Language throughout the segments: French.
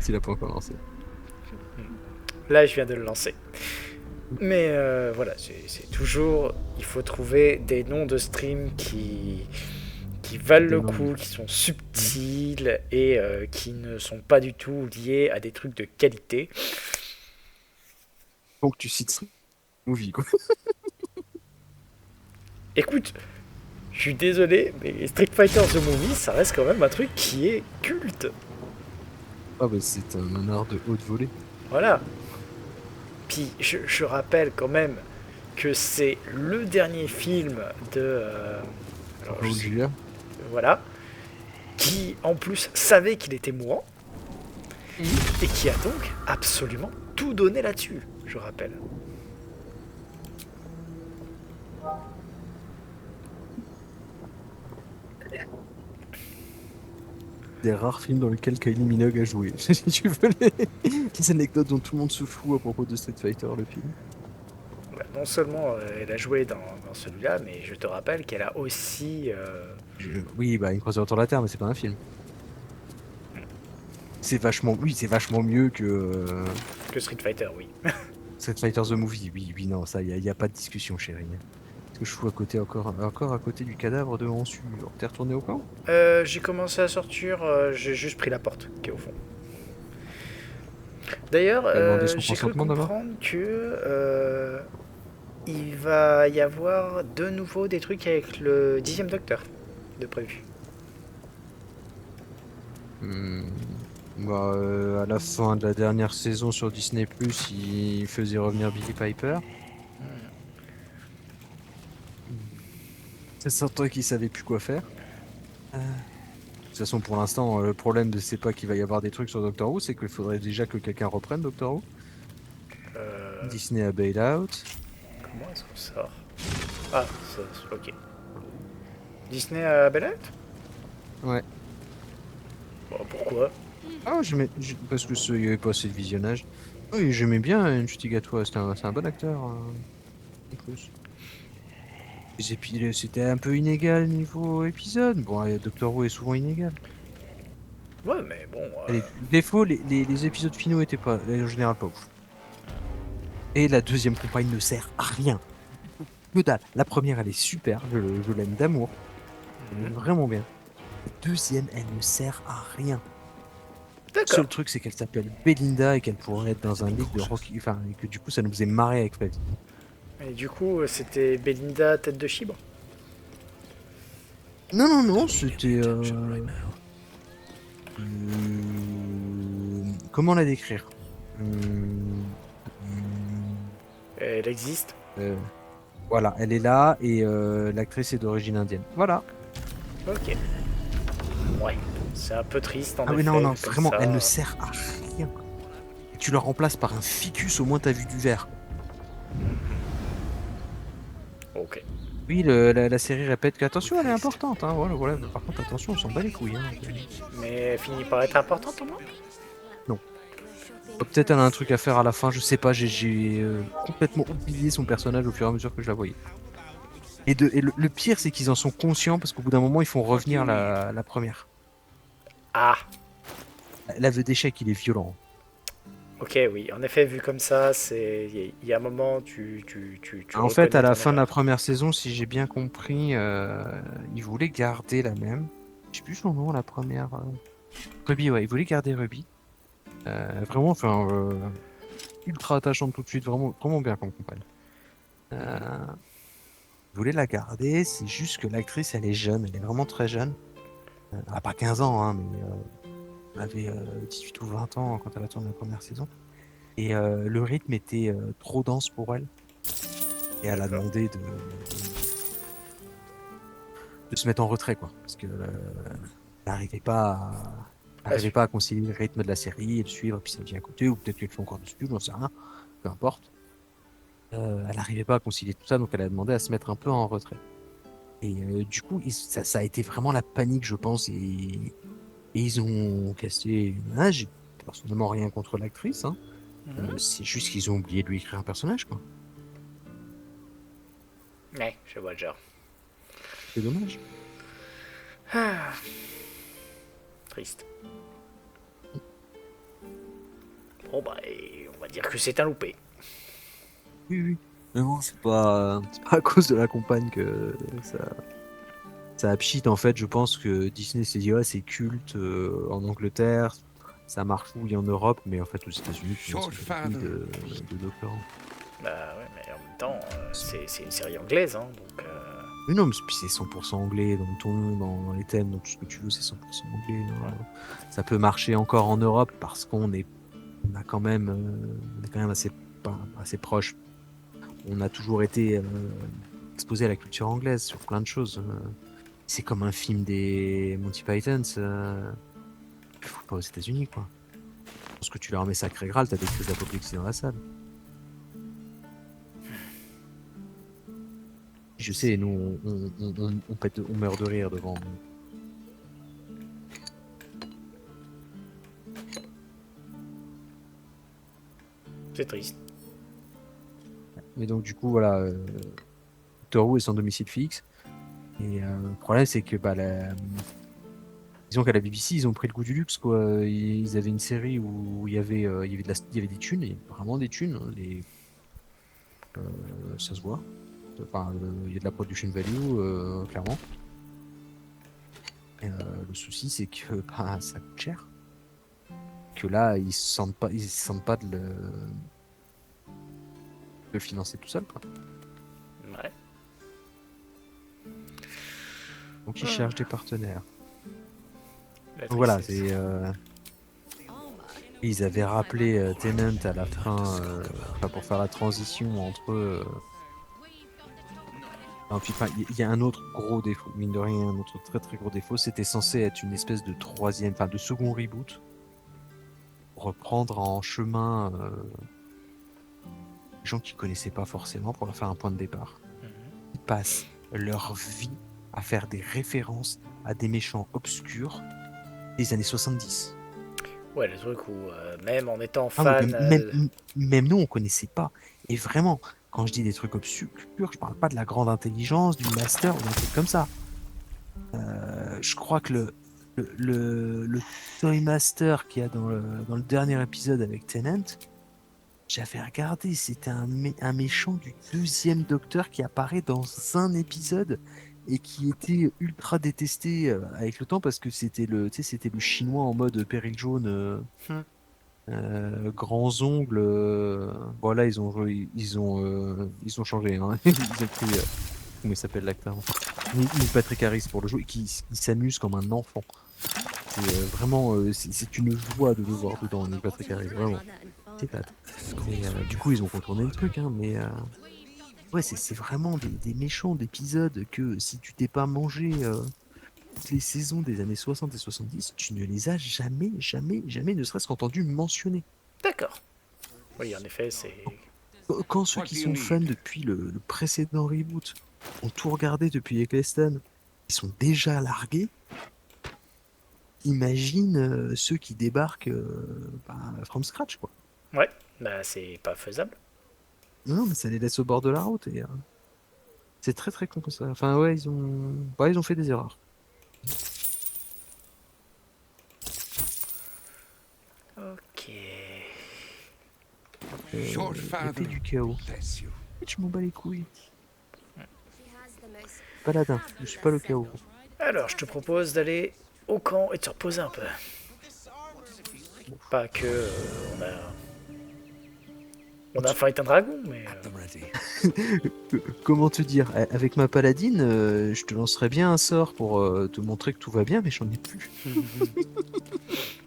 s'il a pas encore lancé. Là, je viens de le lancer. Mais voilà, c'est toujours... Il faut trouver des noms de stream qui valent Des le noms. coup, qui sont subtils et qui ne sont pas du tout liés à des trucs de qualité. Donc tu cites Movie, quoi. Écoute, je suis désolé, mais Street Fighter The Movie, ça reste quand même un truc qui est culte. Ah bah c'est un art de haute volée. Voilà. Puis je rappelle quand même que c'est le dernier film de... alors je Raoul sais... Julia. Voilà. Qui en plus savait qu'il était mourant et qui a donc absolument tout donné là-dessus, je rappelle. Des rares films dans lesquels Kylie Minogue a joué. Si tu veux les anecdotes dont tout le monde se fout à propos de Street Fighter, le film. Non seulement elle a joué dans celui-là, mais je te rappelle qu'elle a aussi... Oui, bah, Une croisée autour de la Terre, mais c'est pas un film. C'est vachement, oui, c'est vachement mieux que que Street Fighter, oui. Street Fighter The Movie. Oui, oui, non, ça, y a pas de discussion, chérie. Est-ce que je fous à côté encore à côté du cadavre de Hansu? T'es retourné au camp? J'ai commencé à sortir, j'ai juste pris la porte qui est au fond. D'ailleurs, T'as demandé son j'ai cru consentement d'abord? comprendre que il va y avoir de nouveau des trucs avec le 10e Docteur de prévu. Hmm, Bah, à la fin de la dernière saison sur Disney+, il faisait revenir Billy Piper. C'est certain qu'il savait plus quoi faire. De toute façon, pour l'instant, le problème, c'est pas qu'il va y avoir des trucs sur Doctor Who, c'est qu'il faudrait déjà que quelqu'un reprenne Doctor Who. Euh, Disney a bail out. Comment est-ce qu'on sort? Ah, ok. Disney à Bel Air. Ouais. Bon, pourquoi? Ah, parce que il y avait pas assez de visionnage. Oui, j'aimais bien Nchutigatwa, c'est un bon acteur, en plus. C'était un peu inégal niveau épisode. Bon, Doctor Who est souvent inégal. Ouais, mais bon. Des fois, les épisodes finaux étaient pas, en général, pas ouf. Et la deuxième compagne ne sert à rien. Que dalle. La première, elle est super, je l'aime d'amour. Elle est vraiment bien. La deuxième, elle ne sert à rien. D'accord. Seul truc, c'est qu'elle s'appelle Belinda et qu'elle pourrait être dans un league de rock. Enfin, et que du coup, ça nous faisait marrer avec Flavie. Et du coup, c'était Belinda tête de chibre. Non, non, non, c'était. Comment la décrire? Euh, Elle existe. euh, voilà, elle est là et l'actrice est d'origine indienne. Voilà. Ok. Ouais. C'est un peu triste en Ah oui, non, effet, non, vu comme vraiment, elle ne ça. sert à rien. Et tu la remplaces par un ficus, au moins t'as vu du vert. Ok. Oui, la série répète qu'attention, elle est importante. Hein, voilà, voilà. Mais par contre, attention, on s'en bat les couilles. Hein. Mais elle finit par être importante au moins. Non. Peut-être elle a un truc à faire à la fin, je sais pas. J'ai complètement oublié son personnage au fur et à mesure que je la voyais. Et le pire, c'est qu'ils en sont conscients parce qu'au bout d'un moment, ils font revenir la première. Ah. L'aveu d'échec, il est violent. Ok, oui. En effet, vu comme ça, c'est. Il y a un moment, tu En fait, à reconnais la ton fin de la erreur. première saison, si j'ai bien compris, ils voulaient garder la même. Je sais plus son nom, la première. Ruby, ouais, ils voulaient garder Ruby. Vraiment, enfin, ultra attachante tout de suite, vraiment, vraiment bien comme compagne. Euh, Ils voulaient la garder, c'est juste que l'actrice, elle est jeune, elle est vraiment très jeune. Elle n'a pas 15 ans, hein, mais elle avait 18 ou 20 ans quand elle a tourné la première saison. Et le rythme était trop dense pour elle. Et elle a D'accord. demandé de se mettre en retrait, quoi. Parce que elle À n'arrivait pas à concilier le rythme de la série et le suivre, et puis ça vient à côté, ou peut-être qu'elle fait encore du dessus, j'en sais rien, peu importe. Elle n'arrivait pas à concilier tout ça, donc elle a demandé à se mettre un peu en retrait. Et du coup, ça a été vraiment la panique, je pense, et ils ont casté une âge. J'ai personnellement rien contre l'actrice, hein. Mhm. C'est juste qu'ils ont oublié de lui écrire un personnage, quoi. Ouais, je vois le genre. C'est dommage. Ah, triste. Bon, bah, et on va dire que c'est un loupé. Oui, oui. Mais bon, c'est pas à cause de la campagne que ça a pchit. En fait, je pense que Disney s'est dit, ouais, c'est culte en Angleterre, ça marche oui en Europe, mais en fait, aux États-Unis, tout le monde s'en bat les couilles de Doctor Who. Bah ouais, mais en même temps, c'est une série anglaise, hein, donc... Mais non, mais puis c'est 100% anglais dans le ton, dans les thèmes, dans tout ce que tu veux, c'est 100% anglais. Ouais. Ça peut marcher encore en Europe parce on a quand même, on est quand même assez, pas, assez proche. On a toujours été exposé à la culture anglaise sur plein de choses. C'est comme un film des Monty Python, pas aux États-Unis, quoi. Parce que tu leur mets Sacré Graal, t'as des crises d'apoplexie dans la salle. Je sais, nous, on meurt de rire devant. C'est triste. Mais donc, du coup, voilà, Doctor Who est sans domicile fixe. Et le problème, c'est que, disons qu'à la BBC, ils ont pris le goût du luxe, quoi. Ils avaient une série où il y avait des thunes, et vraiment des thunes. Hein, ça se voit. Enfin, il y a de la production value, clairement. Et, le souci, c'est que bah, ça coûte cher. Que là, ils se sentent pas de le financer tout seul, quoi. Ouais. Donc ils cherchent des partenaires. La Donc voilà, tristesse. ils avaient rappelé Tennant à la fin, enfin, pour faire la transition entre eux. Non, puis, enfin, il y a un autre gros défaut, mine de rien, un autre très très gros défaut. C'était censé être une espèce de troisième, enfin de second reboot, reprendre en chemin les gens qui connaissaient pas forcément pour leur faire un point de départ. Mhm. Ils passent leur vie à faire des références à des méchants obscurs des années 70. Ouais, le truc où, même en étant Ah oui, fan... même nous, on connaissait pas. Et vraiment, quand je dis des trucs obscurs, je parle pas de la grande intelligence, du master ou d'un truc comme ça. Je crois que le Toy Master qu'il y a dans le dernier épisode avec Tennant, j'avais regardé, c'était un méchant du deuxième Docteur qui apparaît dans un épisode et qui était ultra détesté avec le temps parce que tu sais, c'était le chinois en mode péril jaune. Hmm. Grands ongles. Bon là ils ont changé. Hein. Ils ont pris comment il s'appelle l'acteur? Neil Patrick Harris pour le jouer, qui s'amuse comme un enfant. C'est vraiment c'est une joie de le voir dedans, Neil Patrick Harris, vraiment. C'est plate. Et du coup ils ont contourné le truc, hein, mais ouais c'est vraiment des méchants d'épisodes que si tu t'es pas mangé toutes les saisons des années 60 et 70, tu ne les as jamais, jamais, jamais, ne serait-ce qu'entendu mentionner. D'accord. Oui, en effet, c'est... Quand ceux qui sont fans depuis le précédent reboot ont tout regardé depuis Eccleston, ils sont déjà largués. Imagine ceux qui débarquent from scratch, quoi. Ouais, bah c'est pas faisable. Non, mais ça les laisse au bord de la route et c'est très très con ça. Enfin ouais, ils ont fait des erreurs. Ok. Épée du chaos. Je m'en bats les couilles. Paladin, je suis pas le chaos. Alors, je te propose d'aller au camp et de se reposer un peu. Pas que on a fight un dragon, mais... Comment te dire? Avec ma paladine, je te lancerais bien un sort pour te montrer que tout va bien, mais j'en ai plus.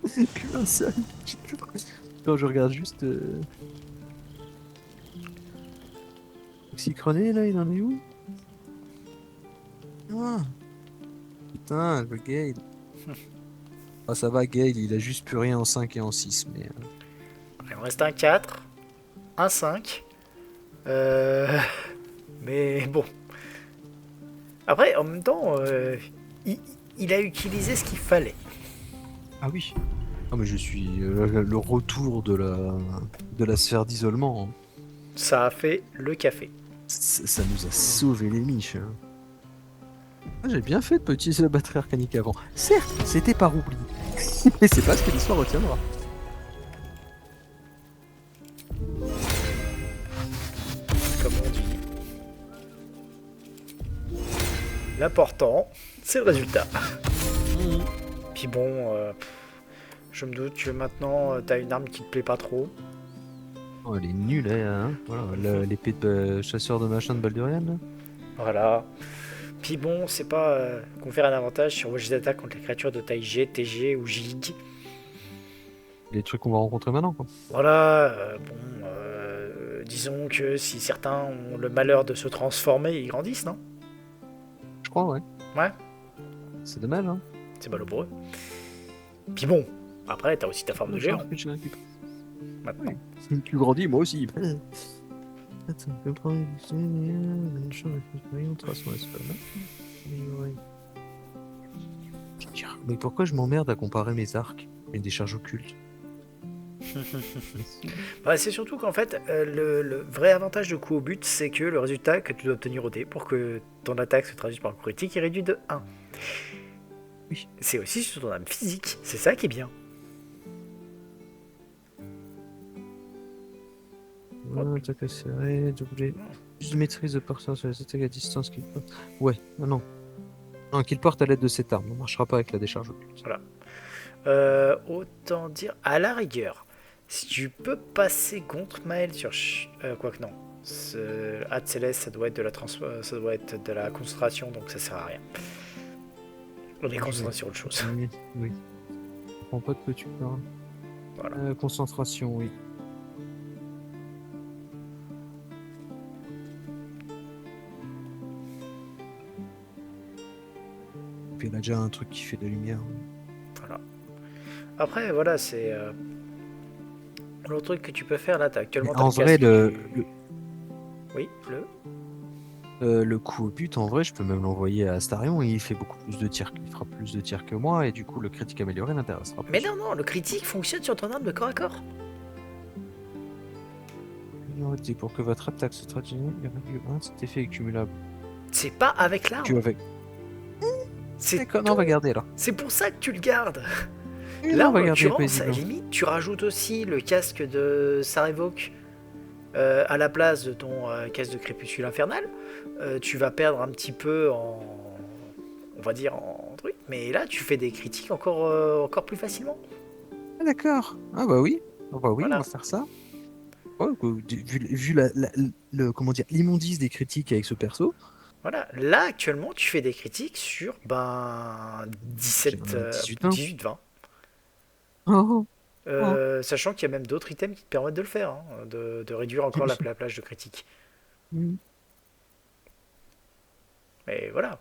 Plus un seul. Quand je regarde juste. Oxychroné, là, il en est où? Ah, putain, le Gale. Ah, ça va, Gale, il a juste plus rien en 5 et en 6, mais. Il en reste un 4, un 5. Mais bon. Après, en même temps, il a utilisé ce qu'il fallait. Ah oui. Ah, mais je suis le retour de la sphère d'isolement. Hein. Ça a fait le café. Ça nous a sauvé les miches. Hein. Ah, j'ai bien fait de utiliser la batterie arcanique avant. Certes, c'était par oubli. Mais c'est pas ce que l'histoire retiendra. L'important, c'est le résultat. Mhm. Puis bon, je me doute que maintenant, t'as une arme qui te plaît pas trop. Oh, elle est nulle, hein. Voilà, l'épée de chasseur de machin de Baldurian, là. Voilà. Puis bon, c'est pas confère un avantage sur vos jets d'attaque contre les créatures de taille G, TG ou JIG. Les trucs qu'on va rencontrer maintenant, quoi. Voilà, disons que si certains ont le malheur de se transformer, ils grandissent, non? Je crois, ouais. Ouais, C'est dommage, hein. c'est ballot pour eux. Puis bon, après, t'as aussi ta forme de géant, Que je récupère. maintenant. Tu grandis, moi aussi. Attends, je prends une chose, une trace, ouais, c'est pas mal. Mais pourquoi je m'emmerde à comparer mes arcs et des charges occultes? Bah, c'est surtout qu'en fait, le vrai avantage de coup au but, c'est que le résultat que tu dois obtenir au dé pour que ton attaque se traduise par un coup critique est réduit de 1. Oui. C'est aussi sur ton âme physique, c'est ça qui est bien. Attaque serrée, doublé. Plus de maîtrise de porteur sur les attaques à distance qu'il porte. Ouais, non. Non, qu'il porte à l'aide de cette arme. Ne marchera pas avec la décharge occulte. Voilà. Autant dire, à la rigueur, si tu peux passer contre Maël sur... quoique non. Hâte céleste, ça doit être ça doit être de la concentration, donc ça sert à rien. On est concentré sur autre chose. Oui, oui. Je comprends pas de quoi tu parles. Voilà. Concentration, oui. Puis il a déjà un truc qui fait de la lumière. Voilà. Après, voilà, c'est... l'autre truc que tu peux faire, là, t'as actuellement... En vrai, Oui, le coup au but, en vrai, je peux même l'envoyer à Astarion et il fait beaucoup plus de tirs. Il fera plus de tirs que moi et du coup, le critique amélioré l'intéressera plus. Mais non, le critique fonctionne sur ton arme de corps à corps. Ignorez pour que votre attaque se traduise, il y a un cet effet accumulable. C'est pas avec Tu l'arme. avec. C'est D'accord, non, on va garder là. C'est pour ça que tu le gardes. Oui, Là, non, on en va garder l'occurrence, paisiblement. limite, tu rajoutes aussi le casque de Sarevok à la place de ton casque de crépuscule infernal. Tu vas perdre un petit peu en... on va dire en truc. Mais là, tu fais des critiques encore plus facilement. Ah, d'accord. Ah bah oui. Ah bah oui, Voilà. on va faire ça. Ouais, vu comment dire, l'immondice des critiques avec ce perso. Voilà. Là, actuellement, tu fais des critiques sur 17, 18-20. Oh, oh. Sachant qu'il y a même d'autres items qui te permettent de le faire, hein, de réduire encore la plage de critique. Mm. Mais voilà,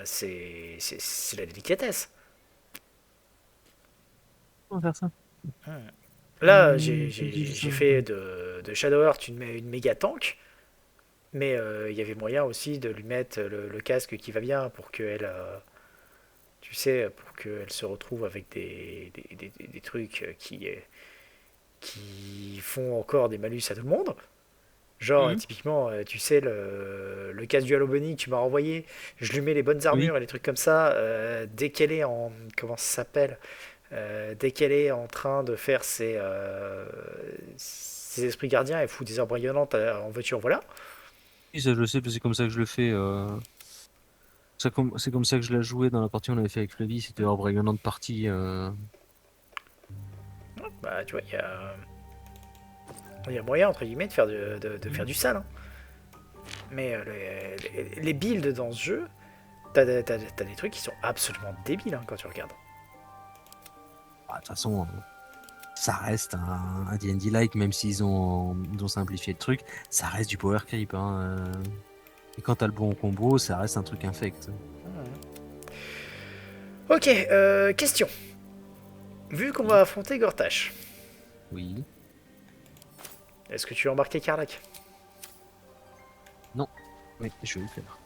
c'est la délicatesse. On va faire ça. Là, j'ai fait de Shadow Heart une méga tank, mais il y avait moyen aussi de lui mettre le casque qui va bien pour qu'elle, tu sais, pour qu'elle se retrouve avec des trucs qui font encore des malus à tout le monde. Genre, typiquement, tu sais, le casque du Halo Bunny que tu m'as renvoyé, je lui mets les bonnes armures et les trucs comme ça, dès qu'elle est en... Comment ça s'appelle dès qu'elle est en train de faire ses esprits gardiens, elle fout des arbres rayonnantes en voiture, voilà. Oui, ça je le sais, parce que c'est comme ça que je le fais. C'est comme ça que je l'ai joué dans la partie qu'on avait fait avec Flavie, c'était hors rayonnant de partie. Bah, tu vois, il y a moyen, entre guillemets, de faire, faire du sale. Hein. Mais les builds dans ce jeu, t'as des trucs qui sont absolument débiles hein, quand tu regardes. De toute façon, ça reste un D&D-like, même s'ils ont simplifié le truc, ça reste du power creep. Hein. Et quand t'as le bon combo, ça reste un truc infect. Ok, question. Vu qu'on va affronter Gortash, Oui. est-ce que tu as embarqué Karlak? Non. Oui, je vais le faire.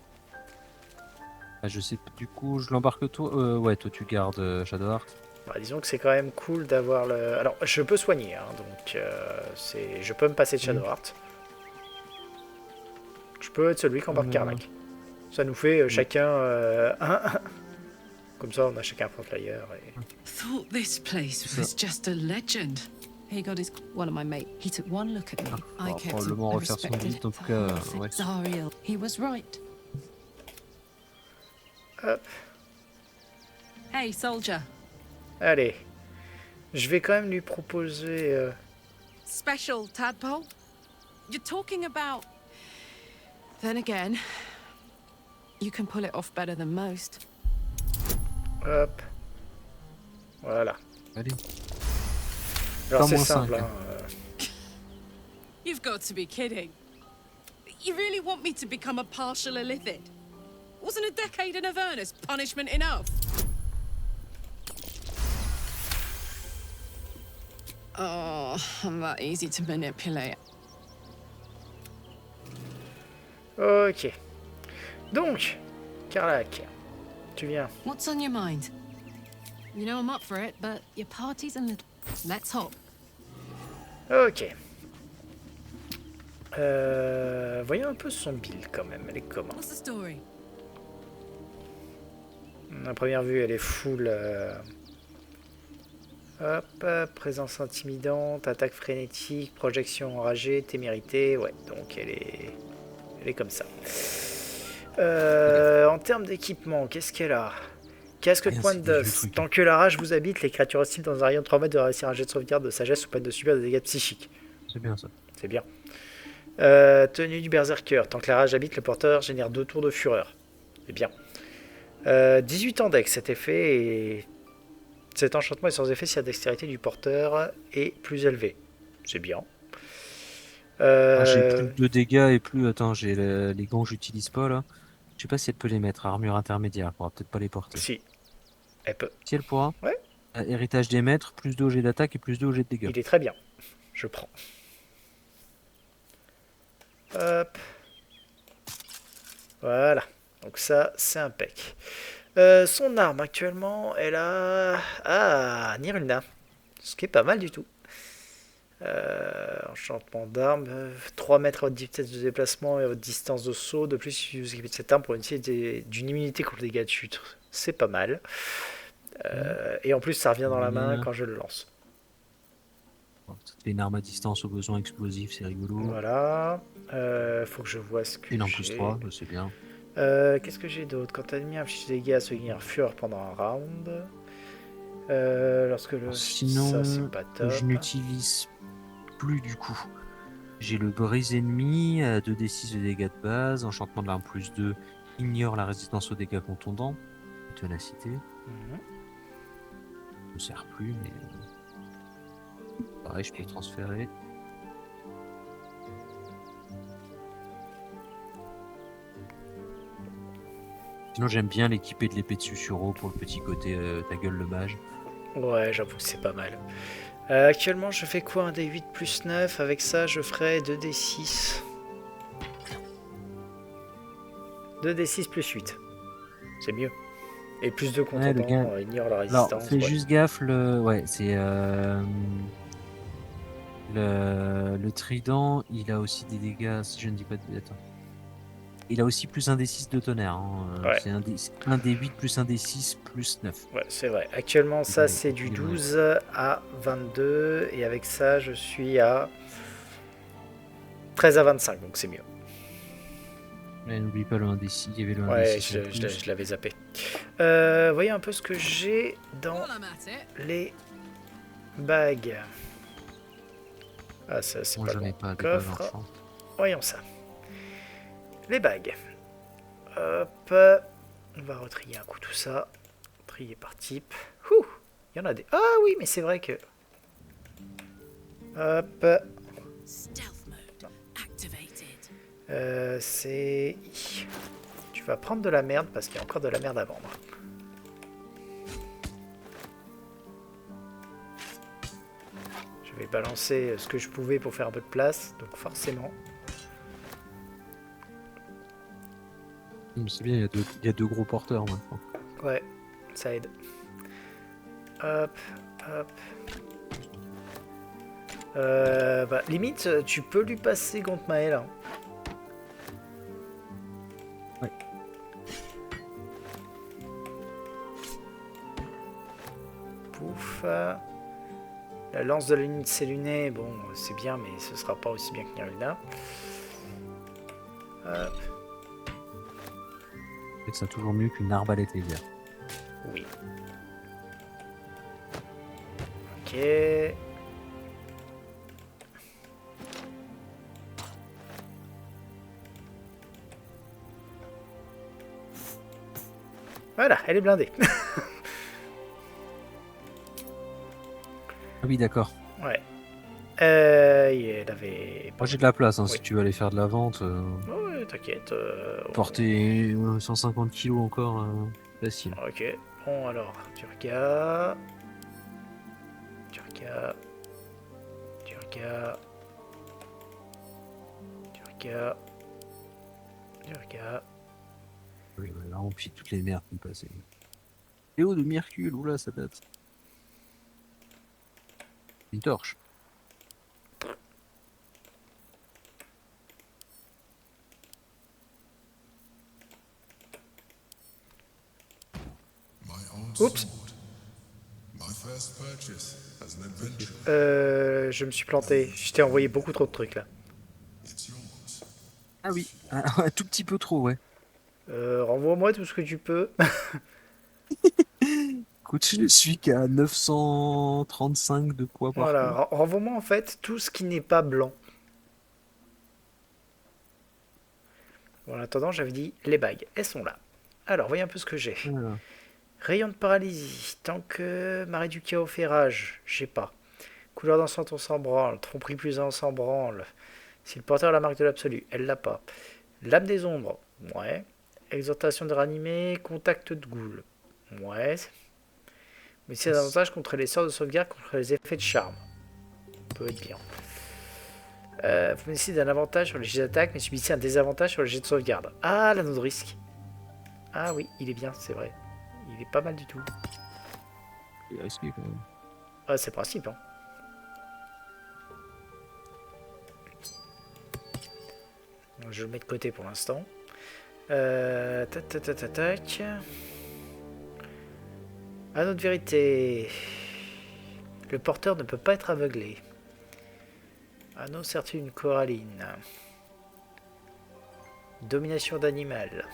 Ah, je sais, du coup, je l'embarque toi. Ouais, toi tu gardes Shadowheart. Bah, disons que c'est quand même cool d'avoir le... Alors, je peux soigner, hein, donc je peux me passer de Shadowheart. Je peux être celui qui embarque Karlak. Ça nous fait chacun un. Comme ça, on a chacun un Frontlyer. Thought this place was just a legend. He got his one of my mates. He took one look at me. I kept him. Probablement I refaire son respected build, en tout the cas, whole thing. ouais. Zariel, he was right. Hop, Hey, soldier. allez. Je vais quand même lui proposer... Special, tadpole? You're talking about... Then again, you can pull it off better than most. Hop. Voilà. Allez. Alors Pas c'est moins simple, cinq, hein. You've got to be kidding. You really want me to become a partial illithid? Wasn't a decade in Avernus punishment enough? Oh, I'm that easy to manipulate. Ok. Donc, Karlak, tu viens. What's on your mind? You know I'm up for it, but your party's a little... Let's hop. Ok. Voyons un peu son build quand même. Elle est comment? What's the story? À première vue, elle est full. Hop, présence intimidante, attaque frénétique, projection enragée, témérité. Ouais, donc elle est comme ça. En termes d'équipement, qu'est-ce qu'elle a? Casque de Rien, pointe c'est des vieux d'os. trucs. Tant que la rage vous habite, les créatures hostiles dans un rayon de 3 mètres doivent réussir un jet de sauvegarde de sagesse ou peine de subir des dégâts psychiques. C'est bien ça. C'est bien. Tenue du berserker. Tant que la rage habite, le porteur génère 2 tours de fureur. C'est bien. 18 en dex, cet effet et cet enchantement est sans effet si la dextérité du porteur est plus élevée. C'est bien. J'ai plus de dégâts et plus... Attends, j'ai les gants que j'utilise pas là. Je sais pas si elle peut les mettre. Armure intermédiaire, elle pourra peut-être pas les porter. Si, elle peut. Si elle pourra. Ouais. Héritage des maîtres, plus 2 au jet d'attaque et plus 2 au jet de dégâts. Il est très bien. Je prends. Hop. Voilà. Donc ça, c'est impec. Son arme actuellement, elle a... Ah, Nirulna. Ce qui est pas mal du tout. Enchantement d'arme, 3 mètres à votre vitesse de déplacement et à votre distance de saut. De plus, si vous équipez de cette arme pour initier d'une immunité contre les dégâts de chute, c'est pas mal. Et en plus, ça revient dans la main quand je le lance. Bon, ça te fait une arme à distance au besoin explosif, c'est rigolo. Voilà. Faut que je vois ce que Une en j'ai. plus 3, c'est bien. Qu'est-ce que j'ai d'autre? Quand ennemi inflige des dégâts, se gagne fureur pendant un round. Lorsque le... Sinon, ça, c'est pas top. je n'utilise plus du coup. J'ai le brise ennemi à 2d6 de dégâts de base, enchantement de l'arme plus 2, ignore la résistance aux dégâts contondants, ténacité, Mhm. ne me sert plus, mais pareil, je peux le transférer. Sinon, j'aime bien l'équiper de l'épée de Susurro pour le petit côté ta gueule le mage. Ouais, j'avoue que c'est pas mal. Actuellement, je fais quoi? Un D8 plus 9. Avec ça, je ferai 2D6. 2D6 plus 8. C'est mieux. Et plus de Ouais, le contendants, gain- ignore la Alors, résistance. fais ouais. juste gaffe, c'est le trident, il a aussi des dégâts, si je ne dis pas de... Attends. Il a aussi plus un D6 de tonnerre. Hein. Ouais. C'est un D8 plus un D6 plus 9. Ouais, c'est vrai. Actuellement, ça, Ouais, c'est du il est 12 à 22. Et avec ça, je suis à 13 à 25. Donc, c'est mieux. Ouais, n'oublie pas le 1D6, il y avait le 1D6. Ouais, en plus. je l'avais zappé. Voyez un peu ce que j'ai dans While I'm at it, les bagues. Ah, ça, c'est Moi, pas j'en bon. ai pas de Coffre. base en champ. Voyons ça. Les bagues. Hop. On va retrier un coup tout ça. Trier par type. Ouh, il y en a des... Ah oui, mais c'est vrai que... Hop. stealth mode activated. C'est... Tu vas prendre de la merde parce qu'il y a encore de la merde à vendre. Je vais balancer ce que je pouvais pour faire un peu de place. Donc forcément... C'est bien, il y a deux gros porteurs maintenant. Ouais, ça aide. Hop, hop. Bah, limite, tu peux lui passer Gontmael. Hein. Ouais. Pouf. La lance de l'unité Céluné, bon, c'est bien, mais ce sera pas aussi bien que Niruna. Hop. Et c'est toujours mieux qu'une arbalète laser. Oui. Ok. Voilà, elle est blindée. Ah oui, d'accord. Ouais. Elle avait... Moi j'ai de la place, hein, Oui. si tu veux aller faire de la vente. Oh, ouais, t'inquiète. Porter 150 kilos encore, facile. Ok. Bon, alors, tu regardes. Tu regardes. Tu regardes. Tu regardes. Tu regardes. Oui, ouais, là on plie toutes les merdes qui passaient. Léo de Mercule, oula, ça date. Une torche. My old Oups. sword. My first purchase as an adventurer. Je me suis planté. Je t'ai envoyé beaucoup trop de trucs là. It's yours. Ah oui, un tout petit peu trop, ouais. Renvoie-moi tout ce que tu peux. Écoute, je suis qu'à 935 de poids par Voilà. coup. Renvoie-moi en fait tout ce qui n'est pas blanc. Bon, en attendant, j'avais dit les bagues. Elles sont là. Alors, voyez un peu ce que j'ai. Voilà. Rayon de paralysie. Tant que marée du chaos fait rage. J'ai pas. Couleur d'encens, on s'en branle. Tromperie plus un, on s'en branle. Si le porteur a la marque de l'absolu, elle l'a pas. Lame des ombres. Ouais. Exhortation de ranimer. Contact de goule. Ouais. Mais c'est davantage contre les sorts de sauvegarde, contre les effets de charme. Peut être bien. Vous bénéficiez d'un avantage sur les jets d'attaque, mais subissez un désavantage sur les jets de sauvegarde. Ah, l'anneau de risque. Ah oui, il est bien, c'est vrai. Il est pas mal du tout. Il est risqué quand même. Ah, c'est le principe, hein. Donc, je le mets de côté pour l'instant. Tac, tac, tac, tac, tac. Anneau de vérité. Le porteur ne peut pas être aveuglé. Anneau certitude d'une coralline. Domination d'animal.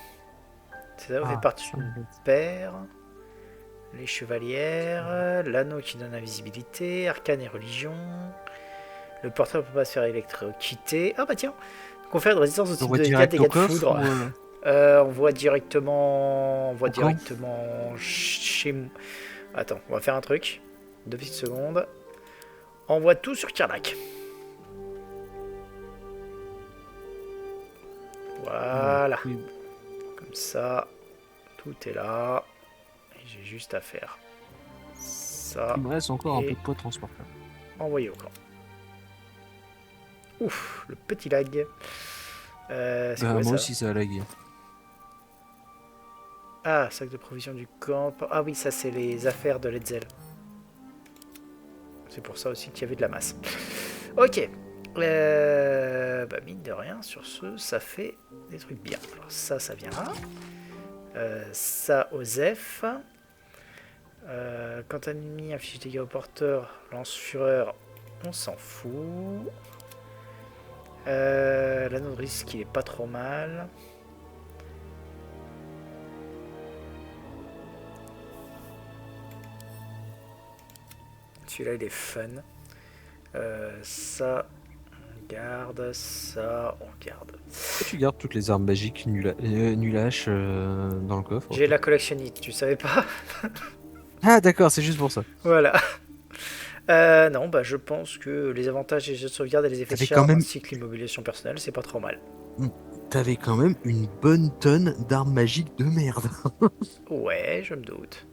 Ça fait partie ça du me- père. Les chevalières. L'anneau qui donne invisibilité. Arcane et religion. Le porteur ne peut pas se faire électrocuter. Ah bah tiens. Confère de résistance au On type voit de direct dégâts au de coffre foudre. ou, On voit directement. On voit Au camp directement chez moi. Attends, on va faire un truc. 2 petites secondes. On voit tout sur Kirlak. Voilà. Oui. Comme ça, tout est là. Et j'ai juste à faire ça. Il me reste encore un Et peu de poids transportable. envoyer au camp. Ouf, le petit lag. C'est Bah, quoi moi ça? aussi ça a lagué. Ah, sac de provision du camp. Ah oui, ça c'est les affaires de Letzel. C'est pour ça aussi qu'il y avait de la masse. Ok. Bah mine de rien, sur ce, ça fait des trucs bien. Alors ça, ça vient là. Ça, Osef. Quand un ennemi affiche des dégâts au porteur, lance-fureur, on s'en fout. L'anneau de risque, il est pas trop mal. Celui-là, il est fun. Ça, on garde. Ça, on garde. Pourquoi tu gardes toutes les armes magiques nulaches dans le coffre? J'ai la collectionnite, tu savais pas? Ah d'accord, c'est juste pour ça. Voilà. Non, bah je pense que les avantages des jeux de sauvegarde et les effets de T'avais quand charme même- ainsi que l'immobilisation personnelle, c'est pas trop mal. T'avais quand même une bonne tonne d'armes magiques de merde. Ouais, je me doute.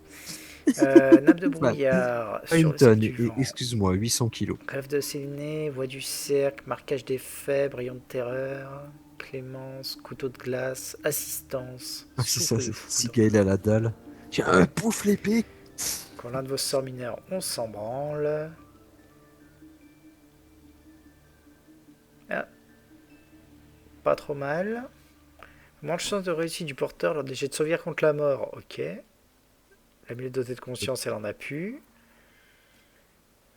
Nappe de brouillard Pas sur une le cercle tonne, du vent. excuse-moi, 800 kilos. Rêve de Séléné, voix du cercle, marquage des faits, rayon de terreur, clémence, couteau de glace, assistance, Ah, c'est ça, souffle de c'est foudre. si Gaël à la dalle. Tiens, pouf l'épée. Quand l'un de vos sorts mineurs, on s'en branle. Ah. Pas trop mal. Moins de chance de réussite du porteur lors des jets de sauvegarde contre la mort. Ok. La minute dotée de conscience, elle en a pu.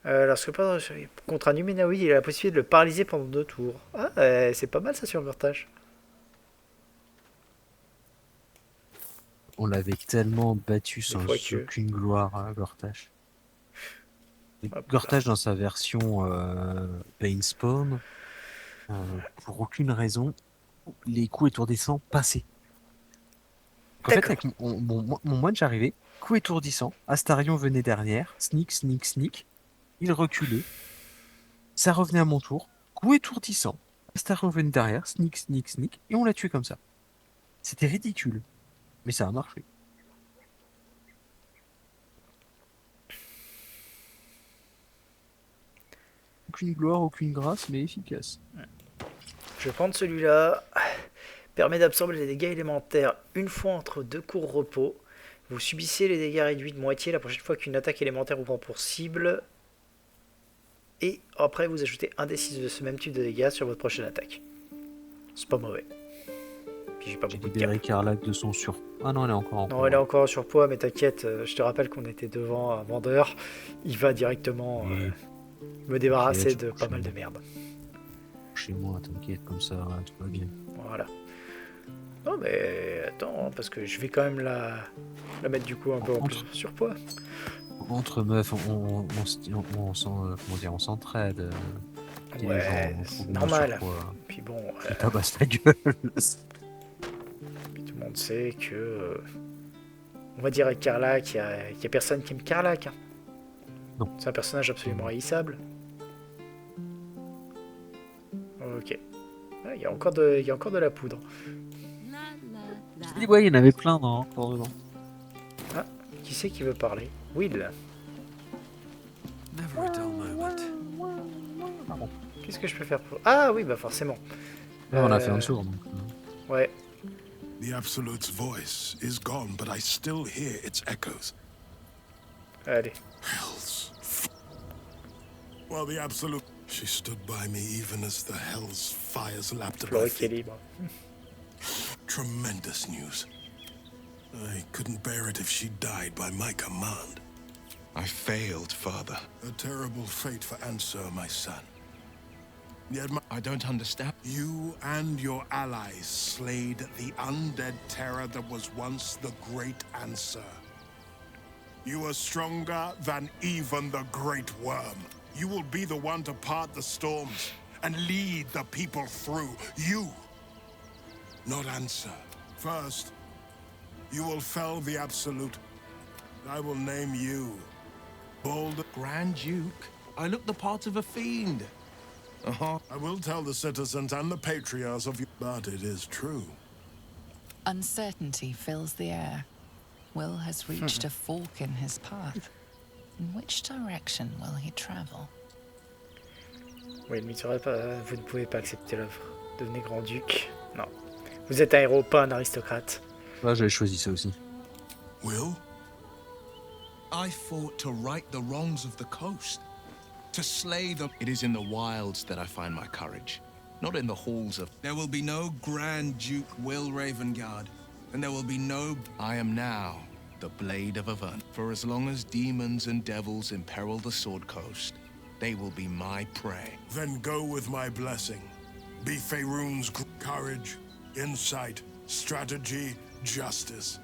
Lorsque pas contre un humanoïde, il a la possibilité de le paralyser pendant 2 tours. Ah, c'est pas mal ça sur Gortage. on l'avait tellement battu sans fois que- aucune gloire à Gortash. Et Hop là. Gortash dans sa version Bainspawn, pour aucune raison, les coups étourdissants passaient. En fait, D'accord. avec mon moine, j'arrivais, coup étourdissant, Astarion venait derrière, sneak, sneak, sneak, il reculait, ça revenait à mon tour, coup étourdissant, Astarion venait derrière, sneak, sneak, sneak, et on l'a tué comme ça. C'était ridicule, mais ça a marché. Aucune gloire, aucune grâce, mais efficace. Je vais prendre celui-là. Permet d'absorber les dégâts élémentaires une fois entre 2 courts repos. Vous subissez les dégâts réduits de moitié la prochaine fois qu'une attaque élémentaire vous prend pour cible. Et après, vous ajoutez un D6 de ce même type de dégâts sur votre prochaine attaque. C'est pas mauvais. Puis j'ai pas J'ai beaucoup de libéré cap. Carlac de son sur... Ah non, elle est encore en Non, combat. elle est encore en surpoids, mais t'inquiète, je te rappelle qu'on était devant un vendeur. Il va directement Et me débarrasser Ok, de je pas couche mal de moi. merde. Chez moi, t'inquiète, comme ça, tout va bien. Voilà. Non mais attends, parce que je vais quand même la mettre du coup un peu en plus surpoids. Entre meufs, comment dire, on s'entraide. Les gens, Ouais, on c'est trouve normal. surpoids. Puis bon, Tu tabasses ta gueule. puis tout le monde sait que... on va dire avec Carlac, qu'il y a personne qui aime Carlac. Hein. Non. C'est un personnage absolument haïssable. Ok. Ah, il y a encore de la poudre. Je dis, ouais, il y en avait plein encore dedans. Qui c'est qui veut parler? Will. Never a dull moment. Qu'est-ce que je peux faire pour... Ah oui, bah forcément. Là, on a fait un tour. Donc, Ouais. The Absolute's voice is gone, but I still hear its echoes. Allez. Hells. Well, the Absolute... She stood by me even as the Hell's fires lapped at my Floric est feet. libre. Tremendous news. I couldn't bear it if she died by my command. I failed, Father. A terrible fate for Ansur, my son. Yet I don't understand. you and your allies slayed the undead terror that was once the great Ansur. You are stronger than even the Great Worm. You will be the one to part the storms and lead the people through. You, not Ansur. First, you will fell the Absolute. I will name you Bold. Grand Duke, I look the part of a fiend. Uh-huh. I will tell the citizens and the patriarchs of you, but it is true. Uncertainty fills the air. Will has reached a fork in his path. In which direction will he travel? Oui, il ne sera pas... Vous ne pouvez pas accepter l'offre. Devenez grand-duc. Non. Vous êtes un héros, pas un aristocrate. là, j'avais choisi ça aussi. Will? I fought to right the wrongs of the coast. To slay them. It is in the wilds that I find my courage. Not in the halls of... There will be no Grand Duke Will Ravengard. And there will be no... I am now the Blade of Avern. For as long as demons and devils imperil the Sword Coast, they will be my prey. Then go with my blessing. Be Faerun's courage, insight, strategy, justice.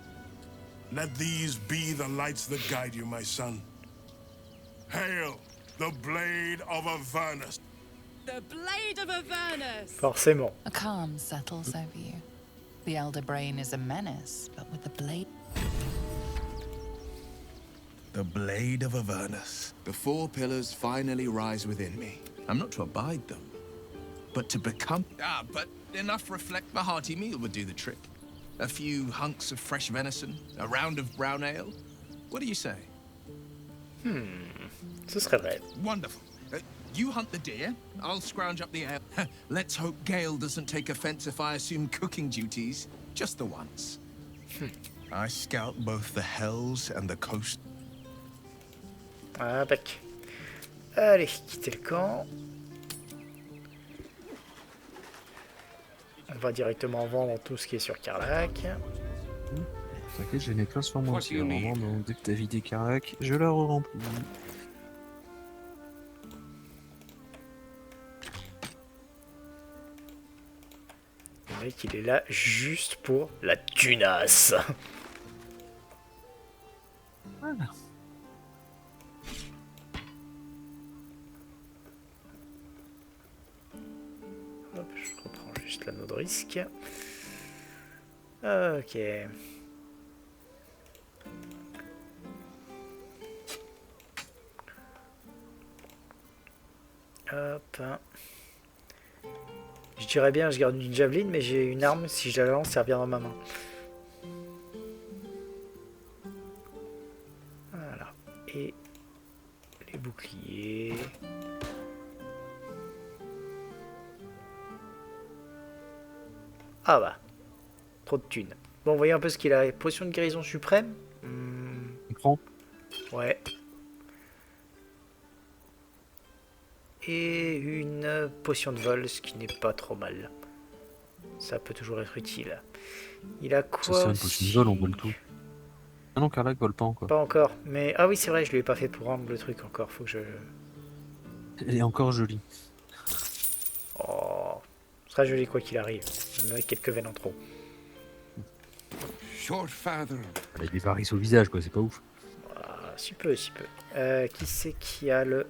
Let these be the lights that guide you, my son. Hail, the Blade of Avernus. The Blade of Avernus! Forcément. A calm settles over you. The Elder Brain is a menace, but with the blade... The Blade of Avernus. The four pillars finally rise within me. I'm not to abide them, but to become... Ah, but enough reflect. A hearty meal would do the trick. A few hunks of fresh venison, a round of brown ale. What do you say? Ce serait vrai. Wonderful. You hunt the deer, I'll scrounge up the ale. Let's hope Gale doesn't take offense if I assume cooking duties. Just the once. I scout both the hells and the coast. Ah, tac. Allez, quittez le camp. On va directement vendre tout ce qui est sur Carlac. T'inquiète, j'en ai plein sur moi aussi. Vraiment, donc, dès que t'as vidé Carlac, je la re-remplis. Le mec, il est là juste pour la tunasse. Voilà. Hop, je reprends juste l'anneau de risque. Ok. Hop. Je dirais bien, je garde une javeline, mais j'ai une arme, si je la lance, ça revient dans ma main. Voilà. Et les boucliers. Ah bah. Trop de thunes. Bon, voyez un peu ce qu'il a. Potion de guérison suprême. On prend. Ouais. Et une potion de vol, ce qui n'est pas trop mal. Ça peut toujours être utile. Il a Ça, quoi c'est une aussi potion de vol, on vole tout. Ah non, Carlac vole pas encore. Pas encore. Mais ah oui, c'est vrai, je lui ai pas fait pour rendre le truc encore. Faut que je... Elle est encore jolie. Oh, ce sera joli quoi qu'il arrive. Même avec quelques veines en trop. Short father. Elle a des varices au visage, quoi, c'est pas ouf. Ah, si peu, si peu. Qui c'est qui a le...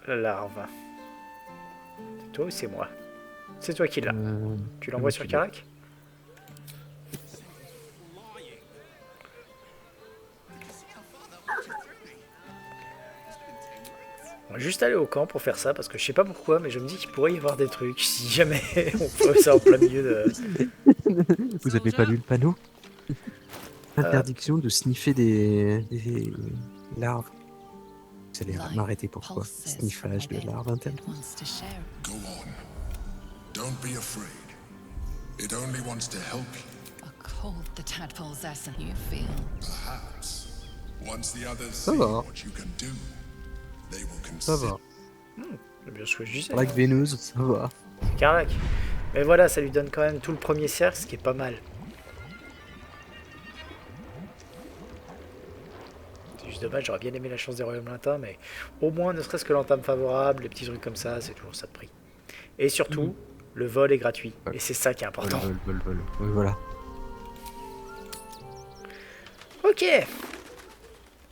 la larve? C'est toi ou c'est moi? C'est toi qui l'as. Tu l'envoies sur Karak? On va juste aller au camp pour faire ça, parce que je sais pas pourquoi, mais je me dis qu'il pourrait y avoir des trucs, si jamais on ferait ça en plein milieu de... Vous avez pas lu le panneau? Interdiction de sniffer des larves. Vous allez m'arrêter pourquoi? Sniffage de larves internes. It wants to share. Go on. Don't be afraid. It only wants to help you. A cold the tadpole's essence you feel. Perhaps. Once the others Ça see va. what you can do, they will Ça consider. va. C'est bien ce que je disais. Carlac veineuse, ça va. C'est Karlak. Mais voilà, ça lui donne quand même tout le premier cercle, ce qui est pas mal. C'est juste dommage, j'aurais bien aimé la chance des royaumes lointains, mais au moins, ne serait-ce que l'entame favorable, les petits trucs comme ça, c'est toujours ça de prix. Et surtout, le vol est gratuit. Ouais. Et c'est ça qui est important. Vol. Oui, voilà. Ok.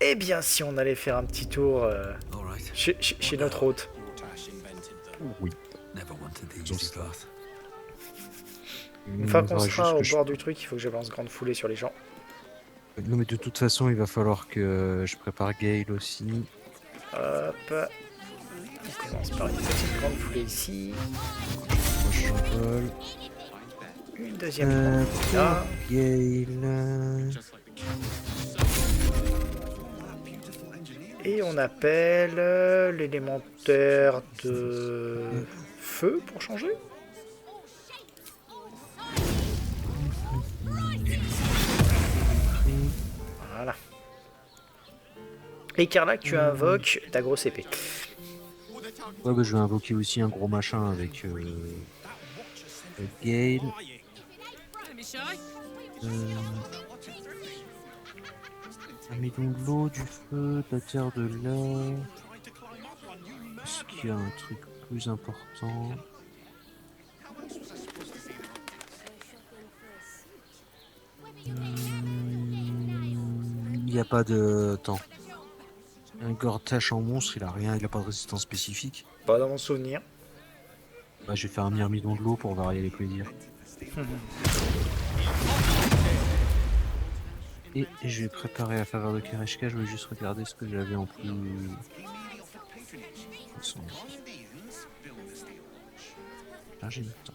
Eh bien, si on allait faire un petit tour chez notre hôte. Oui. Une fois qu'on faudra sera au juste que bord du truc, il faut que je lance grande foulée sur les gens. Non, mais de toute façon, il va falloir que je prépare Gale aussi. Hop. On commence par une petite grande foulée ici. Moi, je vole. Une deuxième grande là. Gale. Et on appelle l'élémentaire de feu pour changer. Voilà. Et Karlak, tu invoques ta grosse épée. Ouais, bah, je vais invoquer aussi un gros machin avec Gale. Don't be shy. Mais donc l'eau, du feu, de la terre, de l'air. Est-ce qu'il y a un truc plus important? Il n'y a pas de temps. Un Gortash en monstre, il a rien, il a pas de résistance spécifique. Pas dans mon souvenir. Bah, je vais faire un myrmidon de l'eau pour varier les plaisirs. Et je vais préparer la faveur de Kereshka, je vais juste regarder ce que j'avais en plus. Ah, j'ai mis le temps.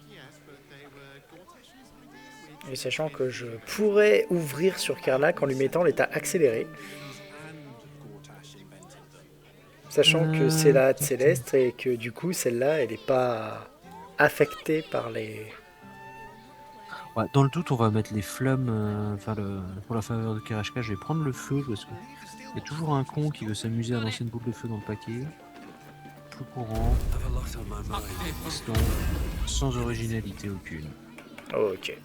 Et sachant que je pourrais ouvrir sur Karlak en lui mettant l'état accéléré. Sachant que c'est la hâte céleste et que du coup celle-là elle n'est pas affectée par les... Ouais, dans le doute, on va mettre les flammes. Pour la faveur de Kereshka, je vais prendre le feu parce que il y a toujours un con qui veut s'amuser à lancer une boule de feu dans le paquet. Plus courant. Sans originalité aucune. Ok.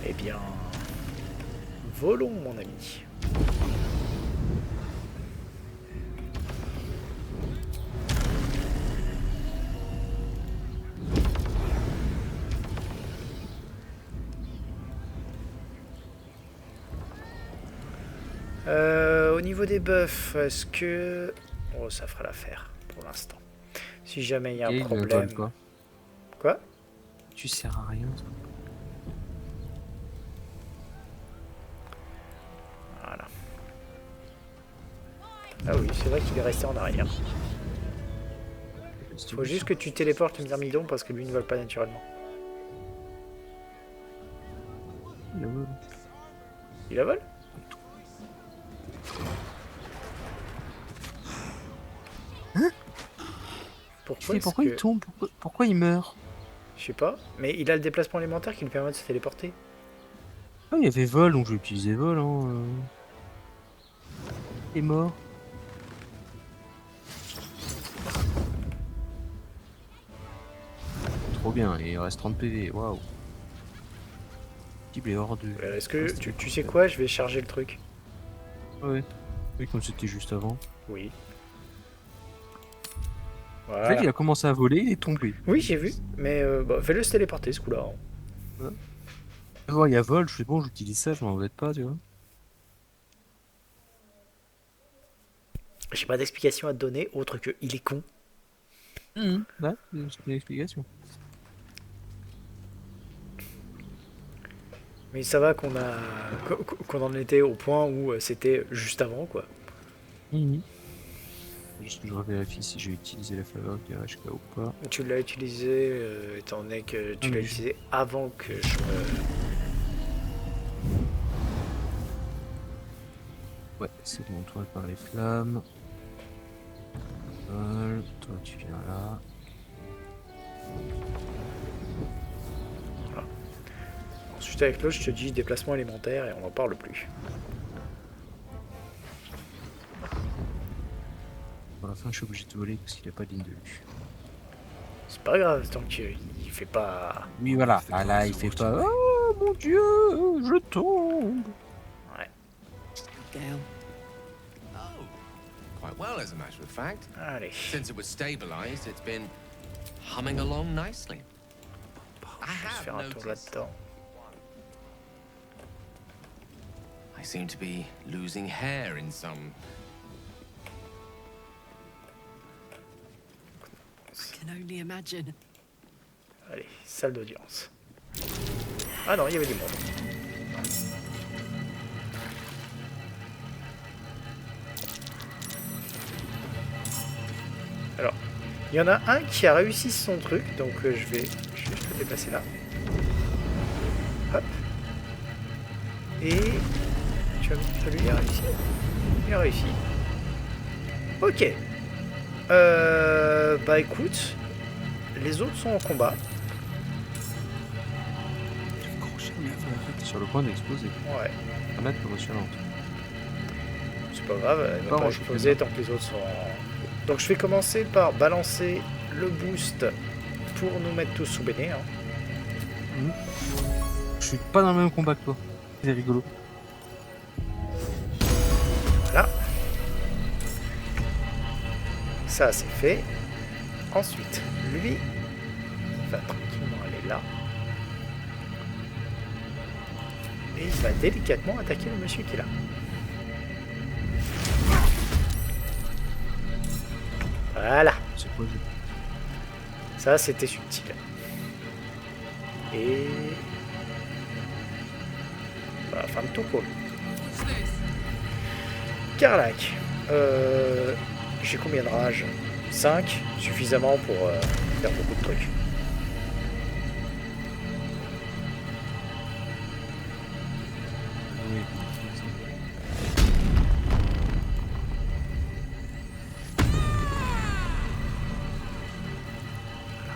Eh bien... Volons mon ami. niveau des buffs, est-ce que... Oh, ça fera l'affaire pour l'instant. Si jamais il y a un Et il ne problème... vole pas. Quoi? Tu sers à rien. toi. Voilà. Ah oui, c'est vrai qu'il est resté en arrière. Faut juste que tu téléportes le Myrmidon parce que lui ne vole pas naturellement. Il la vole? Hein? Pourquoi, Pourquoi est-ce il que... tombe? Pourquoi il meurt? Je sais pas, mais il a le déplacement élémentaire qui lui permet de se téléporter. Ah, il y avait vol, donc je vais utiliser vol. Hein. Il est mort. Trop bien, et il reste 30 PV. Waouh. Cible est hors de. Est-ce que tu sais quoi? Je vais charger le truc. Ouais. Oui, comme c'était juste avant. Oui. En fait, Voilà. il a commencé à voler, il est tombé. Oui, j'ai vu, mais bah, fais-le se téléporter ce coup-là. Oh, il y a vol, je fais bon, j'utilise ça, je m'embête pas, tu vois. J'ai pas d'explication à te donner autre que il est con. Ouais, c'est une explication. Mais ça va qu'on en était au point où c'était juste avant, quoi. Juste que je revérifie si j'ai utilisé la faveur du RHK ou pas. Tu l'as utilisé, étant donné que tu Ah, l'as mais utilisé avant que je me... Ouais, c'est bon, toi par les flammes. Toi tu viens là. Ensuite avec l'autre, je te dis déplacement élémentaire et on n'en parle plus. Pour la fin, je suis obligé de voler parce qu'il a pas de ligne de vue. C'est pas grave, tant qu'il fait pas... Oui, voilà. Ah là, il fait pas. Oh mon dieu, je tombe. Ouais. Gale. Oh, quite well, as a matter of fact. Allez. Since it was stabilized, it's been humming along nicely. I Je vais have faire un tour noticed. là-dedans. I seem to be losing hair in some. I can only imagine. Allez, salle d'audience. Ah non, il y avait du monde. Alors, il y en a un qui a réussi son truc, donc je vais juste le déplacer là. Hop. Et tu vas lui réussi. Il a réussi. Ok. Bah écoute, les autres sont en combat. Sur le point d'exploser. Ouais. Un mètre émotionnante. C'est pas grave, elle va Pas pas roche, exploser tant que les autres sont en... Donc je vais commencer par balancer le boost pour nous mettre tous sous béné. Hein. Je suis pas dans le même combat que toi. C'est rigolo. Voilà. Ça c'est fait. Ensuite, lui va tranquillement aller là. Et il va délicatement attaquer le monsieur qui est là. Voilà. C'est quoi Ça, c'était subtil. Et... Bah, fin de tour pour lui. What's this? Karlak. J'ai combien de rage? 5, suffisamment pour faire beaucoup de trucs. Oui.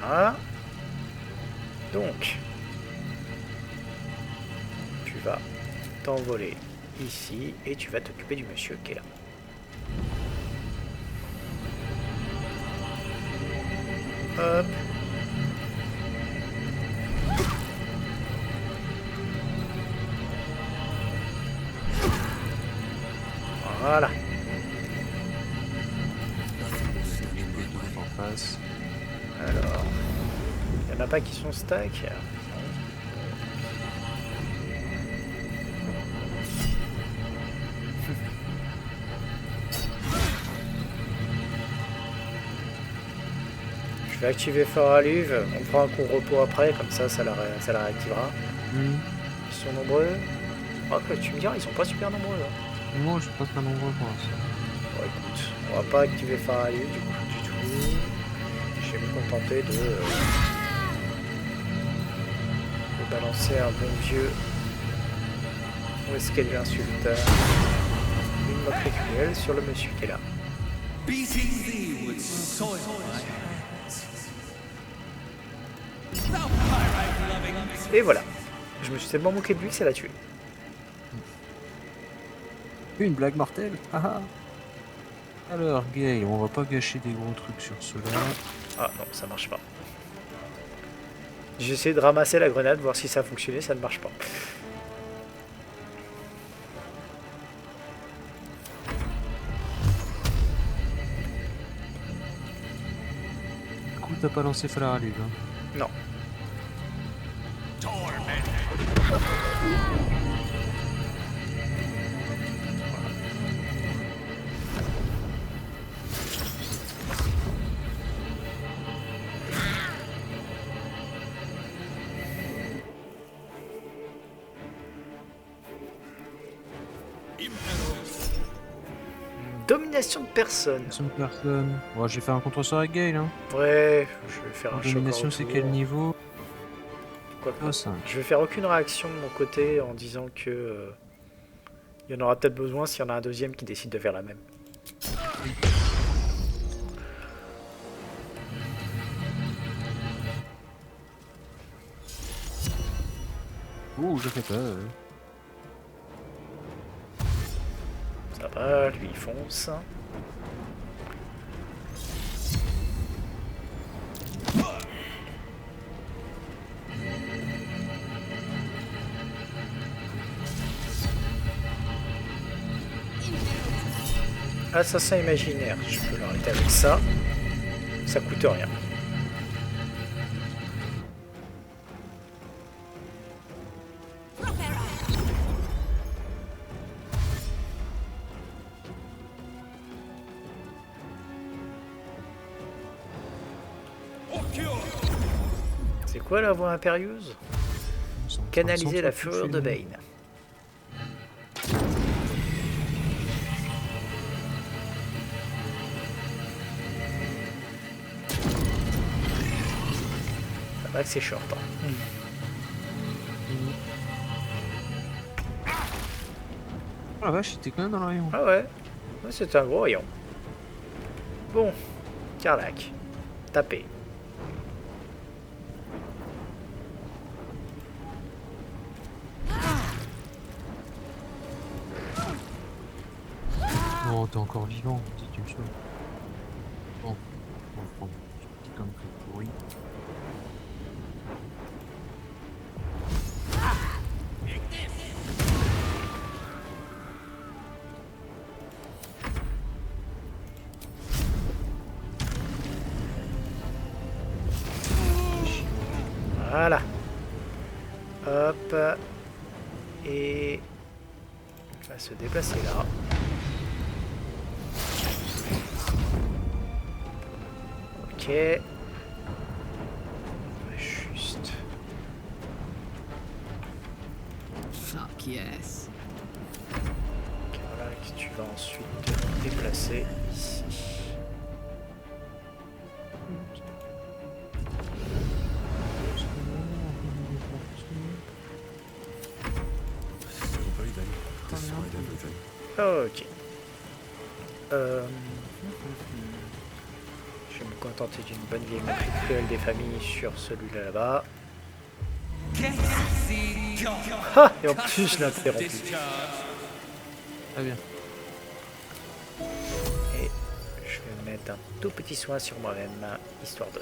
Voilà. Donc, tu vas t'envoler ici et tu vas t'occuper du monsieur qui est là. Hop. Voilà. En face. Alors, il n'y en a pas qui sont stack. vais activer Fort à Luve. On prend un coup de repos après, comme ça la réactivera. Hmm. Ils sont nombreux. Oh, quoi, tu me diras, ils sont pas super nombreux. Hein. Moi, je suis pas très nombreux pour l'instant. Bon, écoute, on va pas activer Fort à Luve du tout. Je vais me contenter de balancer un bon vieux. Où est-ce qu'elle l'insulte? Une matricule sur le monsieur qui est là. Et voilà. Je me suis tellement moqué de lui que ça l'a tué. Une blague mortelle. Ah ah. Alors, Gale, on va pas gâcher des gros trucs sur cela. Ah non, ça marche pas. J'ai essayé de ramasser la grenade, voir si ça fonctionnait, ça ne marche pas. Du coup, t'as pas lancé Fala Luve, hein. Non. Domination de personne. Une personne. Bon, j'ai fait un contre-sort avec Gale, hein. Ouais, je vais faire un choc. Domination, c'est quel niveau? Quoi que- 5. Je vais faire aucune réaction de mon côté en disant que il y en aura peut-être besoin s'il y en a un deuxième qui décide de faire la même. Ouh, je fais peur. Ça va, lui il fonce. Assassin imaginaire, je peux l'arrêter avec ça. Ça coûte rien. C'est quoi la voix impérieuse? Canaliser la fureur de Bane. Ça va que c'est short. Hein. Oh la vache, c'était quand même dans le rayon. Ah ouais, ouais c'est un gros rayon. Bon, Carlac, tapez. Non, t'es encore vivant, si tu me sauves. Bon, on va prendre un petit comme pourri. Voilà. Hop. Et il va se déplacer là. Ok. Juste. Fuck yes. Carlac, tu vas ensuite te déplacer ici. Ok. Je vais me contenter d'une bonne vieille matricule des familles sur celui-là là-bas. Ah, et en plus je l'ai interrompu. Très bien. Et je vais mettre un tout petit soin sur moi-même, histoire de...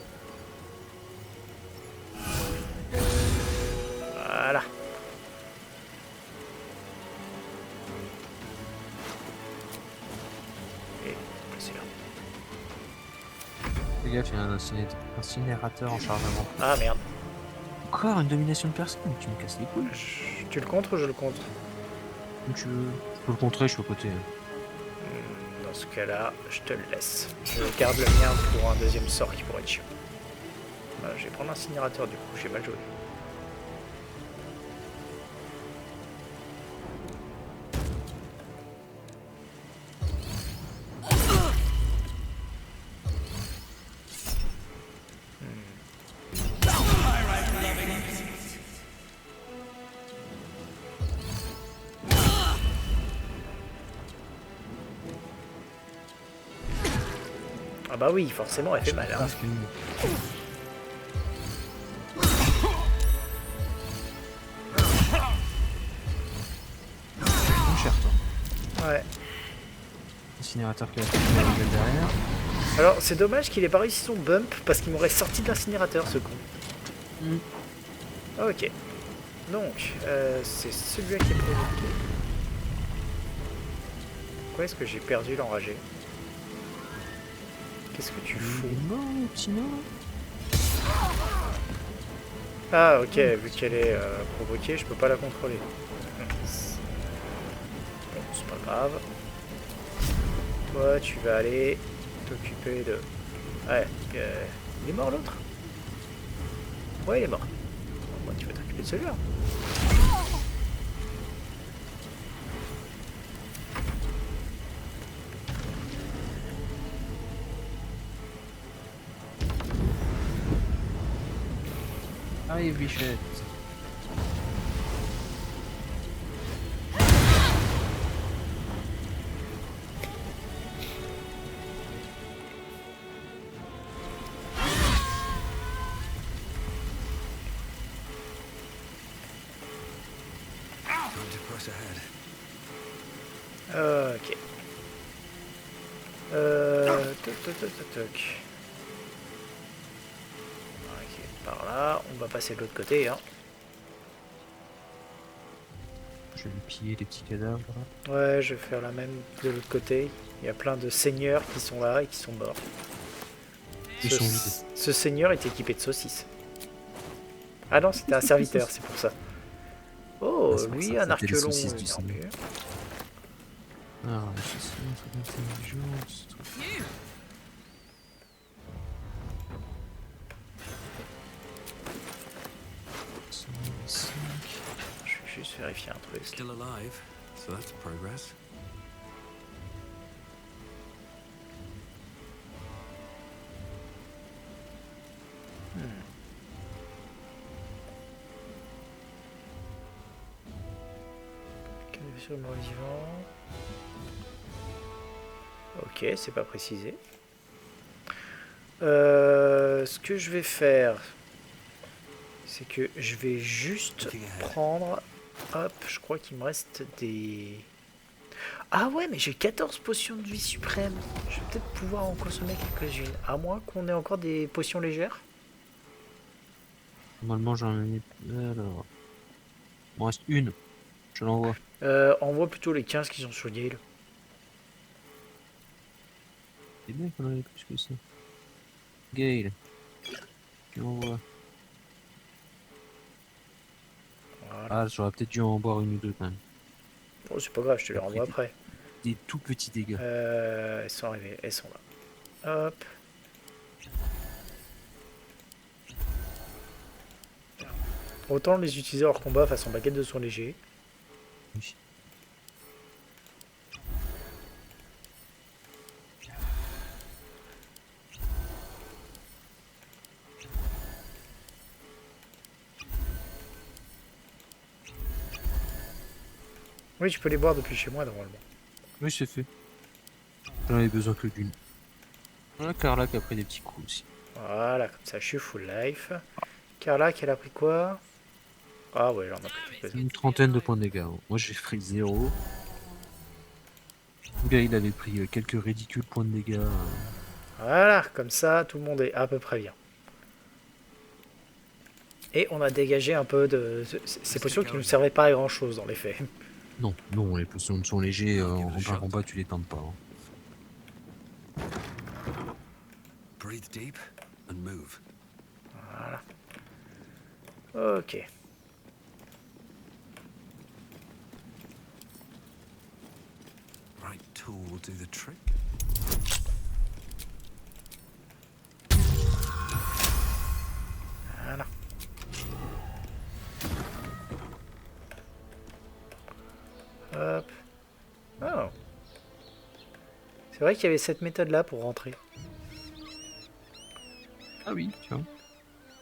Voilà. Et c'est là. Fais gaffe, il y a un incinérateur en chargement. Ah merde. Encore une domination de personne, tu me casses les couilles. Tu le comptes ou je le compte? Comme tu veux. Je peux le contrer, je suis à côté. Dans ce cas-là, je te le laisse. Je garde le mien pour un deuxième sort qui pourrait être chiant. Voilà, je vais prendre l'incinérateur du coup, j'ai mal joué. Ah bah oui, forcément, elle fait mal. Hein. Parce que... C'est cher, toi. Ouais. Incinérateur qui a fait la gueule derrière. Alors, c'est dommage qu'il ait pas réussi son bump parce qu'il m'aurait sorti de l'incinérateur, ce con. Ok. Donc, c'est celui-là qui est provoqué. Pourquoi est-ce que j'ai perdu l'enragé? Qu'est-ce que tu fous? Non, sinon. Ah, ok, vu qu'elle est provoquée, je peux pas la contrôler. Bon, c'est pas grave. Toi, tu vas aller t'occuper de... Ouais, il est mort l'autre? Ouais, il est mort. Bon, tu vas t'occuper de celui-là. Allez, bichette. Ok. Toc. Ok, par là, on va passer de l'autre côté. Hein. Je vais lui piller les petits cadavres. Là. Ouais, je vais faire la même de l'autre côté. Il y a plein de seigneurs qui sont là et qui sont morts. Ils sont vides. Ce seigneur est équipé de saucisses. Ah non, c'était un serviteur, c'est pour ça. Oh, Ah, lui, ça, un c'était les arquelon. saucisses du une Seigneur. armure. Alors, je sais, c'est l'intelligence. Phew. Je vais juste vérifier un truc. Still alive, so that's progress. Quel est sur le mort vivant? Ok, c'est pas précisé. Ce que je vais faire, c'est que je vais juste prendre... Hop, je crois qu'il me reste des... Ah ouais, mais j'ai 14 potions de vie suprême. Je vais peut-être pouvoir en consommer quelques-unes. À moins qu'on ait encore des potions légères. Normalement, j'en ai. Alors. Il m'en reste une. Je l'envoie. Envoie plutôt les 15 qui sont sur l'île. C'est bien qu'on en ait plus que ça. Gale. Tu l'envoies. Voilà. Ah, j'aurais peut-être dû en boire une ou deux quand même. Oh, c'est pas grave, je te les renvoie après. Des tout petits dégâts. Elles sont arrivées, elles sont là. Hop. Autant les utiliser hors combat façon baguette de soins léger. Oui. Oui, je peux les boire depuis chez moi normalement. Oui, c'est fait. J'en avais besoin que d'une. Voilà, Carla qui a pris des petits coups aussi. Voilà, comme ça je suis full life. Carla, qu'elle a pris quoi? Ah ouais, j'en ai pris quelques-uns. Une trentaine de points de dégâts. Moi, j'ai pris 0. Gale, il avait pris quelques ridicules points de dégâts. Voilà, comme ça tout le monde est à peu près bien. Et on a dégagé un peu de ces potions qui ne nous servaient pas à grand chose dans les faits. Non, non, les potions sont légers. En plein combat, tu les tentes pas. Hein. Breathe deep and move. Voilà. Ok. Right tool will do the trick. C'est vrai qu'il y avait cette méthode-là pour rentrer. Ah oui, tiens,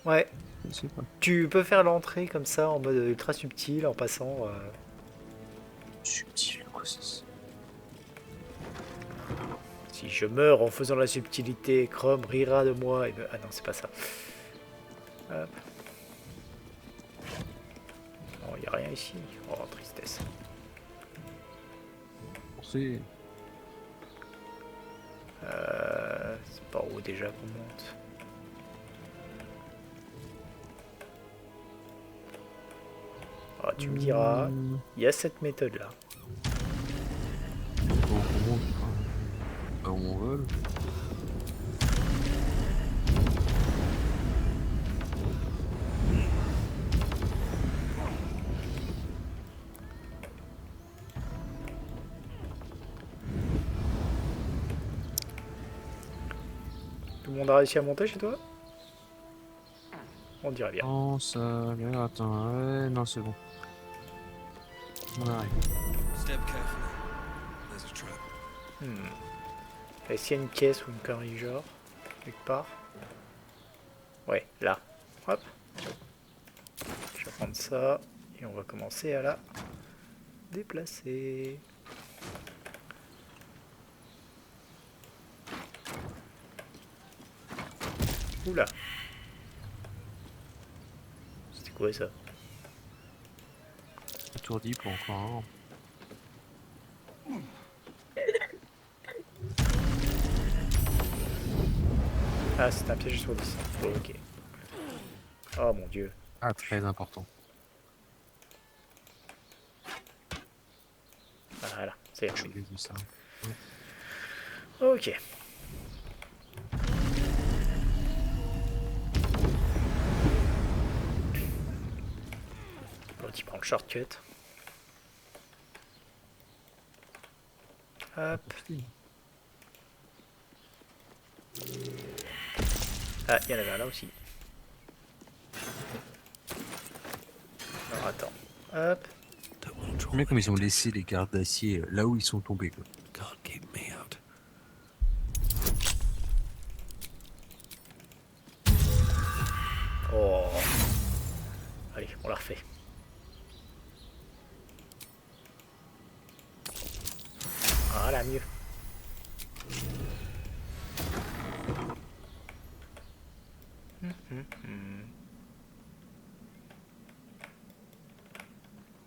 Ouais, je sais pas. tu peux faire l'entrée comme ça en mode ultra subtil en passant. Subtil, quoi, c'est ça. Si je meurs en faisant la subtilité, Chrome rira de moi. Ah non, c'est pas ça. Hop. Non, il n'y a rien ici. Oh, tristesse. C'est... C'est par où déjà qu'on monte? Ah, tu me diras, il y a cette méthode-là. Bon, on monte, pas où on veut. Tout le monde a réussi à monter chez toi? On dirait bien. Non, ça... Attends, ouais, non, c'est bon. On arrive. Step carefully. There's a trap. Est-ce qu'il y a une caisse ou une connerie genre? Quelque part? Ouais, là. Hop. Je vais prendre ça. Et on va commencer à la déplacer. Oula. C'était quoi ça? Étourdi pour encore un. Ah, c'est un piège sur 10. Oh, ok. Oh mon dieu. Ah, très important. Voilà, c'est J'ai vu ça. ok. Bon, tu prends le shortcut. Hop. Ah, il y en avait un là aussi. Alors attends. Hop. Don't want to draw Mais comme ils ont attention. laissé les gardes d'acier là où ils sont tombés, quoi. Can't keep me out. Oh. Allez, on la refait. Voilà, mieux.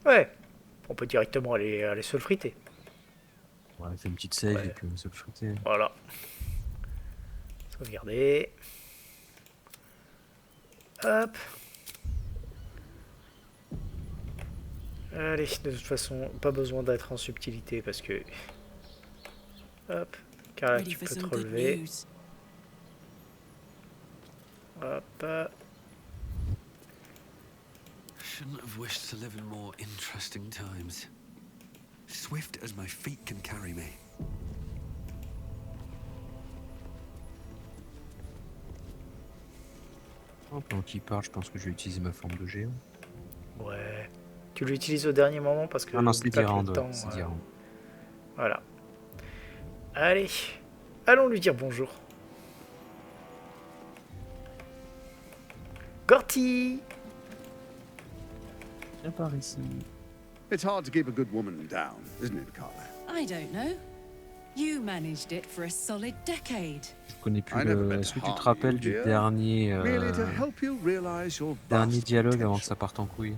Ouais, on peut directement aller se le friter. Ouais, fait une petite save Ouais. et puis on se le friter. Voilà. Sauvegarder. Hop. Allez, de toute façon, pas besoin d'être en subtilité parce que... Hop. Car là, Ready tu for peux te some good relever. news. Hop. Shouldn't have wished to live in more interesting times. Swift as my feet can carry me. Pendant qu'il part, je pense que je vais utiliser ma forme de géant. Ouais. Tu l'utilises au dernier moment parce que... Ah non, oublie c'est pas que le Dirand, temps, c'est Dirand. Voilà. Allez. Allons lui dire bonjour. Gorty! Viens par ici. It's hard to keep a good woman down, isn't it, Carla? I don't know. You managed it for a solid decade. Je connais plus I never le... meant Est-ce to que tu te harm rappelles you, du dear. dernier... Merely to help you realize your dernier vast dialogue avant que potential. ça parte en couille?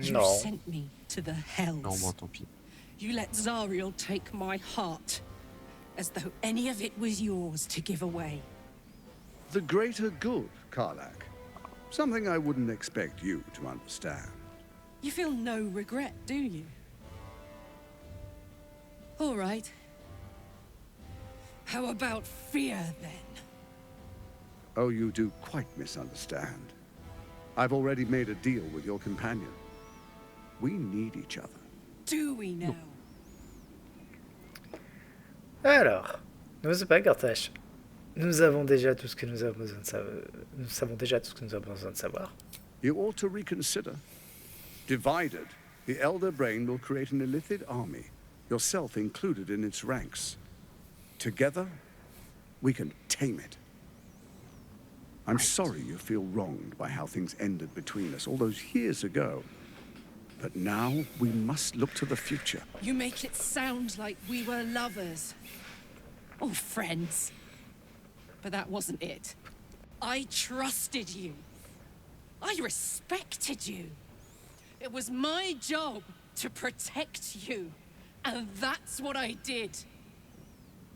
You Non. sent me to the Non, hells. bon, tant pis. You let Zariel take my heart, as though any of it was yours to give away. The greater good, Karlak. Something I wouldn't expect you to understand. You feel no regret, do you? All right. How about fear, then? Oh, you do quite misunderstand. I've already made a deal with your companion. We need each other. Do we now? Alors, ne sais pas, Gortache. Nous avons déjà tout ce que nous avons besoin de savoir. Nous savons déjà tout ce que nous avons besoin de savoir. You ought to reconsider. Divided, the Elder Brain will create an Illithid army, yourself included in its ranks. Together, we can tame it. I'm sorry you feel wronged by how things ended between us all those years ago. But now we must look to the future. You make it sound like we were lovers. Or friends. But that wasn't it. I trusted you. I respected you. It was my job to protect you. And that's what I did.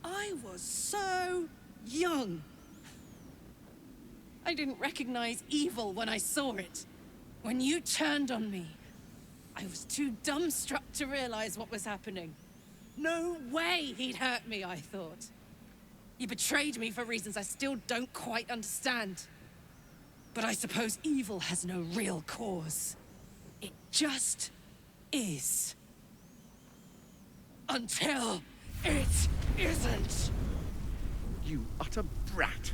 I was so young. I didn't recognize evil when I saw it. When you turned on me, I was too dumbstruck to realize what was happening. No way he'd hurt me, I thought. He betrayed me for reasons I still don't quite understand. But I suppose evil has no real cause. It just is. Until it isn't. You utter brat.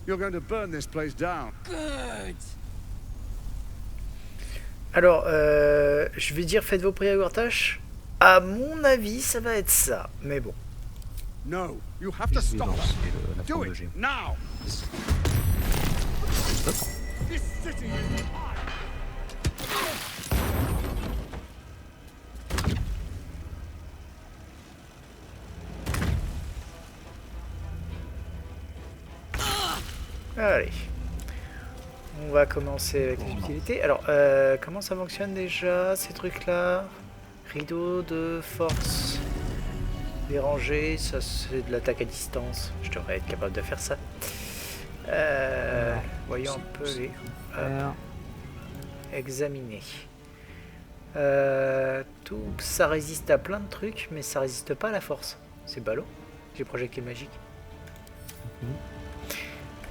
You're going to burn this place down. Good. Alors, je vais dire faites vos prières Gortash. À mon avis, ça va être ça. Mais bon. No, you have to Je vais stop lancer that. la Do forme de it G. now. Stop. This city is mine. Allez. On va commencer avec les utilités. Alors, comment ça fonctionne déjà, ces trucs-là? Rideau de force. Dérangé, ça c'est de l'attaque à distance. Je devrais être capable de faire ça. Voyons un peu les... Faire. Examiner. Tout ça résiste à plein de trucs, mais ça résiste pas à la force. C'est ballot. J'ai projectile magique.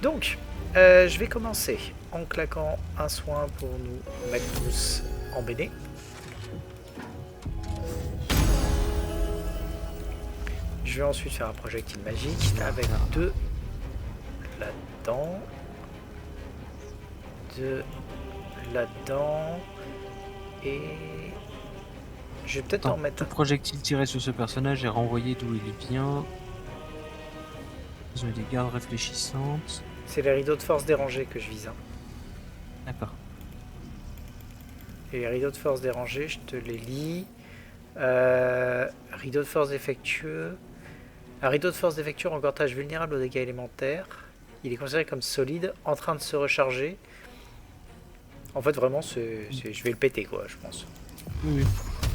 Donc, je vais commencer en claquant un soin pour nous mettre tous en BD. Je vais ensuite faire un projectile magique avec 2 là-dedans. 2 là-dedans. Et je vais peut-être en mettre Tout projectile tiré sur ce personnage est renvoyé d'où il vient. Ils ont des gardes réfléchissantes. C'est les rideaux de force dérangés que je vise. Hein. D'accord. Et les rideaux de force dérangés, je te les lis. Rideau de force défectueux. Un rideau de force défectueux en gortage vulnérable aux dégâts élémentaires. Il est considéré comme solide, en train de se recharger. En fait, vraiment, je vais le péter, quoi, je pense. Oui, oui.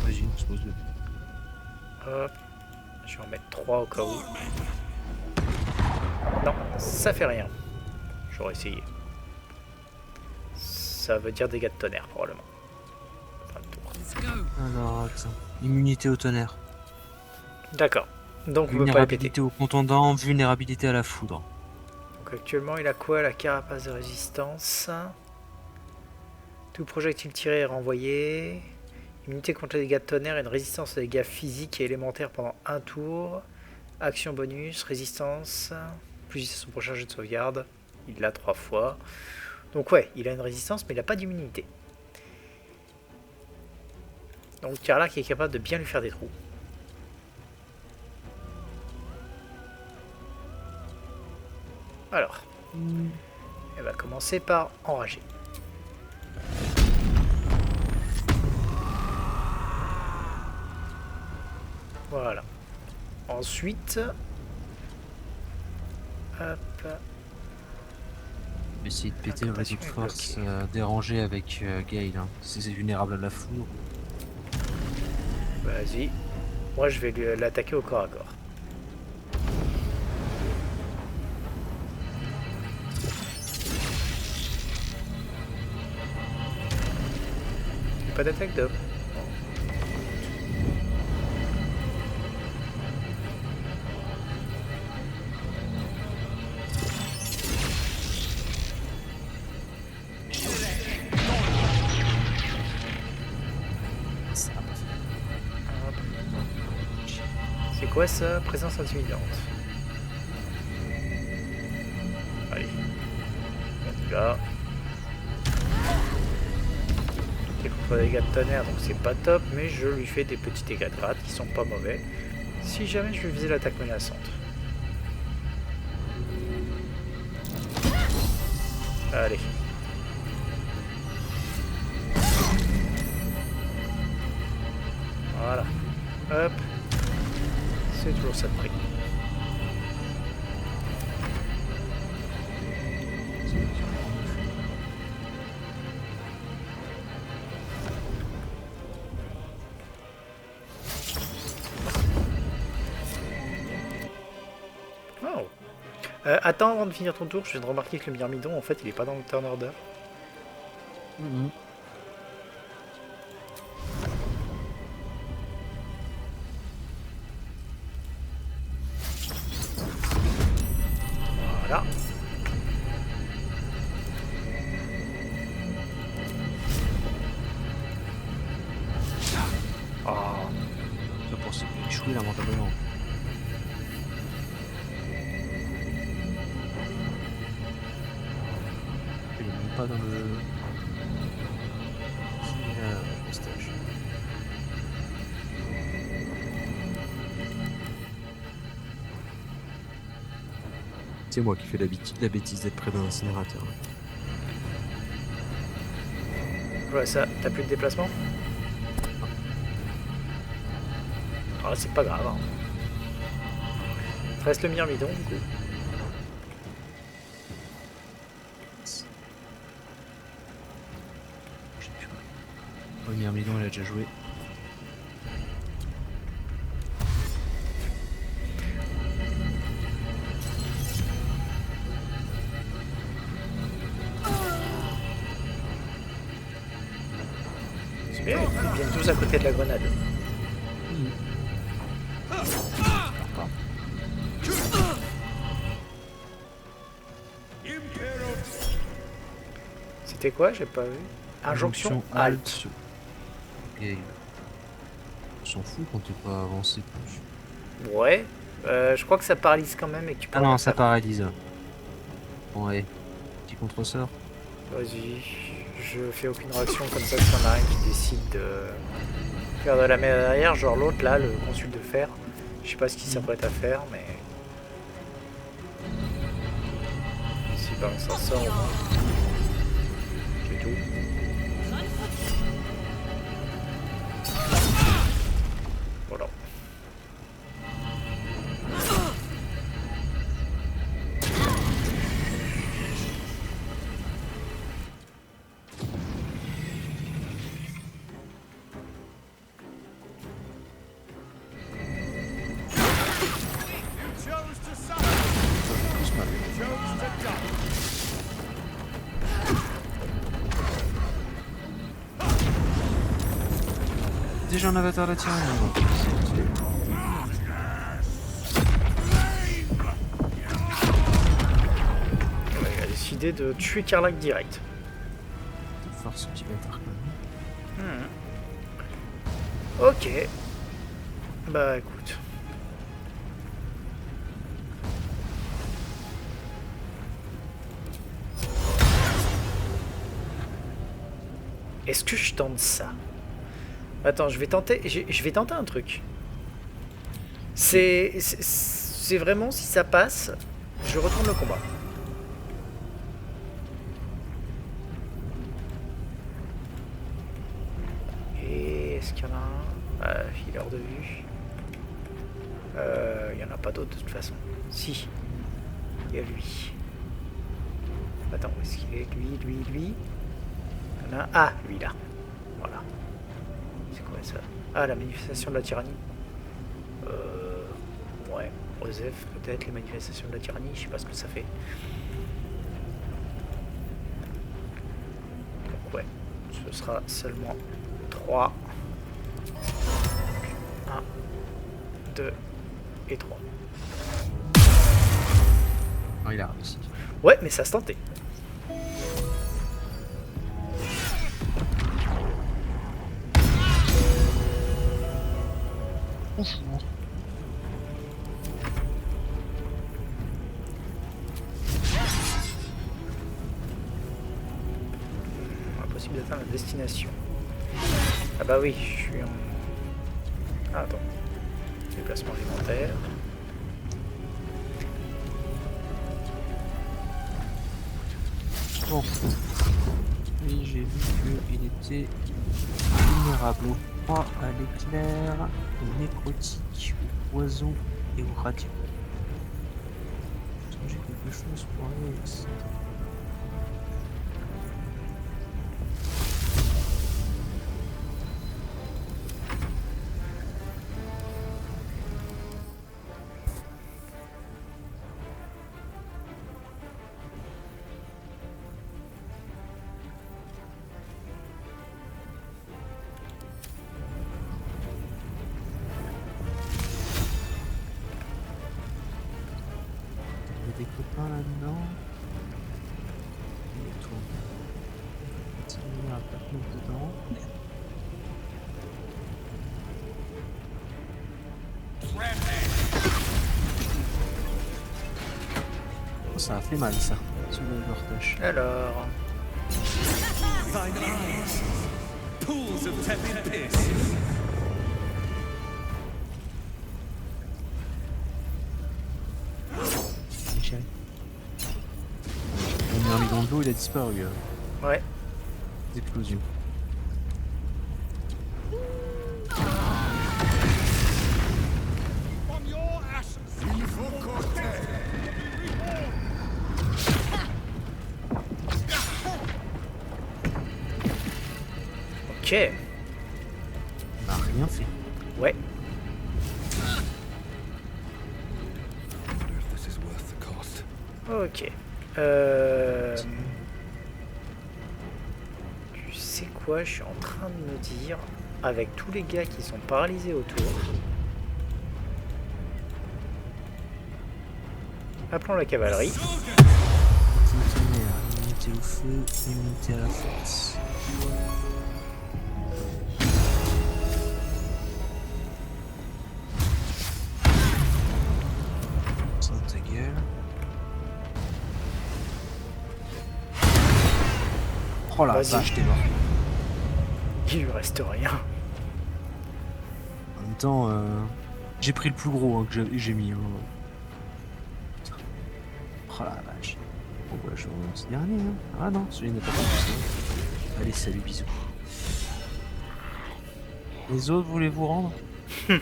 Vas-y, on se pose le. Hop. Je vais en mettre 3 au cas où. Non, ça fait rien. J'aurais essayé. Ça veut dire dégâts de tonnerre, probablement. Fin de tour. Let's go. Alors, attends. Immunité au tonnerre. D'accord. Donc, on ne peut pas les péter. Vulnérabilité au contondant, vulnérabilité à la foudre. Donc, actuellement, il a quoi? La carapace de résistance. Tout projectile tiré est renvoyé. Immunité contre les dégâts de tonnerre et une résistance aux dégâts physiques et élémentaires pendant un tour. Action bonus, résistance. Plus à son prochain jet de sauvegarde. Il l'a 3 fois. Donc ouais, il a une résistance, mais il n'a pas d'immunité. Donc Karlach est capable de bien lui faire des trous. Alors, elle va commencer par enrager. Voilà. Ensuite, hop. Je vais essayer de péter le réseau de Incantation est force bloquée. dérangé avec Gale. Hein. Si c'est vulnérable à la foudre. Vas-y. Moi, je vais l'attaquer au corps à corps. Pas d'attaque d'homme. C'est quoi ça? Présence intimidante. Allez. On y va. C'est contre les dégâts de tonnerre, donc c'est pas top, mais je lui fais des petits dégâts de gratte qui sont pas mauvais. Si jamais je lui faisais l'attaque menaçante. Allez. Voilà. Hop. C'est toujours ça de prix. Oh. Attends avant de finir ton tour, je viens de remarquer que le myrmidon, en fait, il est pas dans le turn order. Voilà. Oh. Ça pour échouer lamentablement. Il est pas dans le stage. C'est moi qui fais la bêtise d'être près d'un incinérateur. Ouais, ça, t'as plus de déplacement? Ah, c'est pas grave. Hein. Il te reste le myrmidon, du coup. Le myrmidon, il a déjà joué. C'est bien, ils viennent tous à côté de la grenade. C'était quoi? J'ai pas vu. Injonction halt. Et on s'en fout quand t'es pas avancé plus. Ouais. Je crois que ça paralyse quand même et que tu peux. Ah non, rien ça faire. paralyse. Ouais. Petit contre-sort. Vas-y. Je fais aucune réaction comme ça s'il y en a un qui décide de faire de la mer derrière. Genre l'autre là, le consul de fer. Je sais pas ce qu'il s'apprête à faire, mais. Si balance un sort au moins. C'est tout. Voilà. Déjà un avatar la tyrannie. Donc. Ouais, il a décidé de tuer Karlach direct. Force ce petit bâtard quand même. Ok. Bah écoute. Est-ce que je tente ça? Attends, je vais tenter un truc. C'est vraiment, si ça passe, je retourne le combat. Et est-ce qu'il y en a un? Healer de vue. Il n'y en a pas d'autres de toute façon. Si. Il y a lui. Attends, où est-ce qu'il est? Lui. Il y en a un. Ah, lui là. Voilà. C'est quoi ça? Ah, la manifestation de la tyrannie. Ouais. Osef, peut-être, les manifestations de la tyrannie, je sais pas ce que ça fait. Donc ouais, ce sera seulement 3. 1, 2 et 3. Ah, il a réussi. Ouais, mais ça se tentait. Bonjour. Impossible d'atteindre la destination. Ah bah oui, je suis en... Ah, attends. Déplacement alimentaire. Bon. Oui, j'ai vu qu'il était vulnérable au froid, à l'éclair, au nécrotique, au poison et au radio. Est-ce que j'ai quelque chose pour aller ici? Des copains là-dedans. Il tourne. Il y a un peu dedans. Oh, ça a fait mal ça, sous le vortex. Alors, Thine eyes, pools of tepid piss. Michel. On a mis dans le dos, il a disparu. ouais. Des explosions. Ok. On n'a rien fait. Ouais. I wonder if this is worth the cost. Ok. Tu sais quoi, je suis en train de me dire, avec tous les gars qui sont paralysés autour, appelons la cavalerie. Immunité au feu, immunité à la force. Ça ta gueule. Oh la Vas-y. vache, t'es mort. Il lui reste rien. En même temps, j'ai pris le plus gros hein, que j'ai mis. Oh la vache. Bon bah je vais ce dernier. Hein. Ah non, celui n'est pas passé. Allez, salut, bisous. Les autres, voulez vous rendre? Tu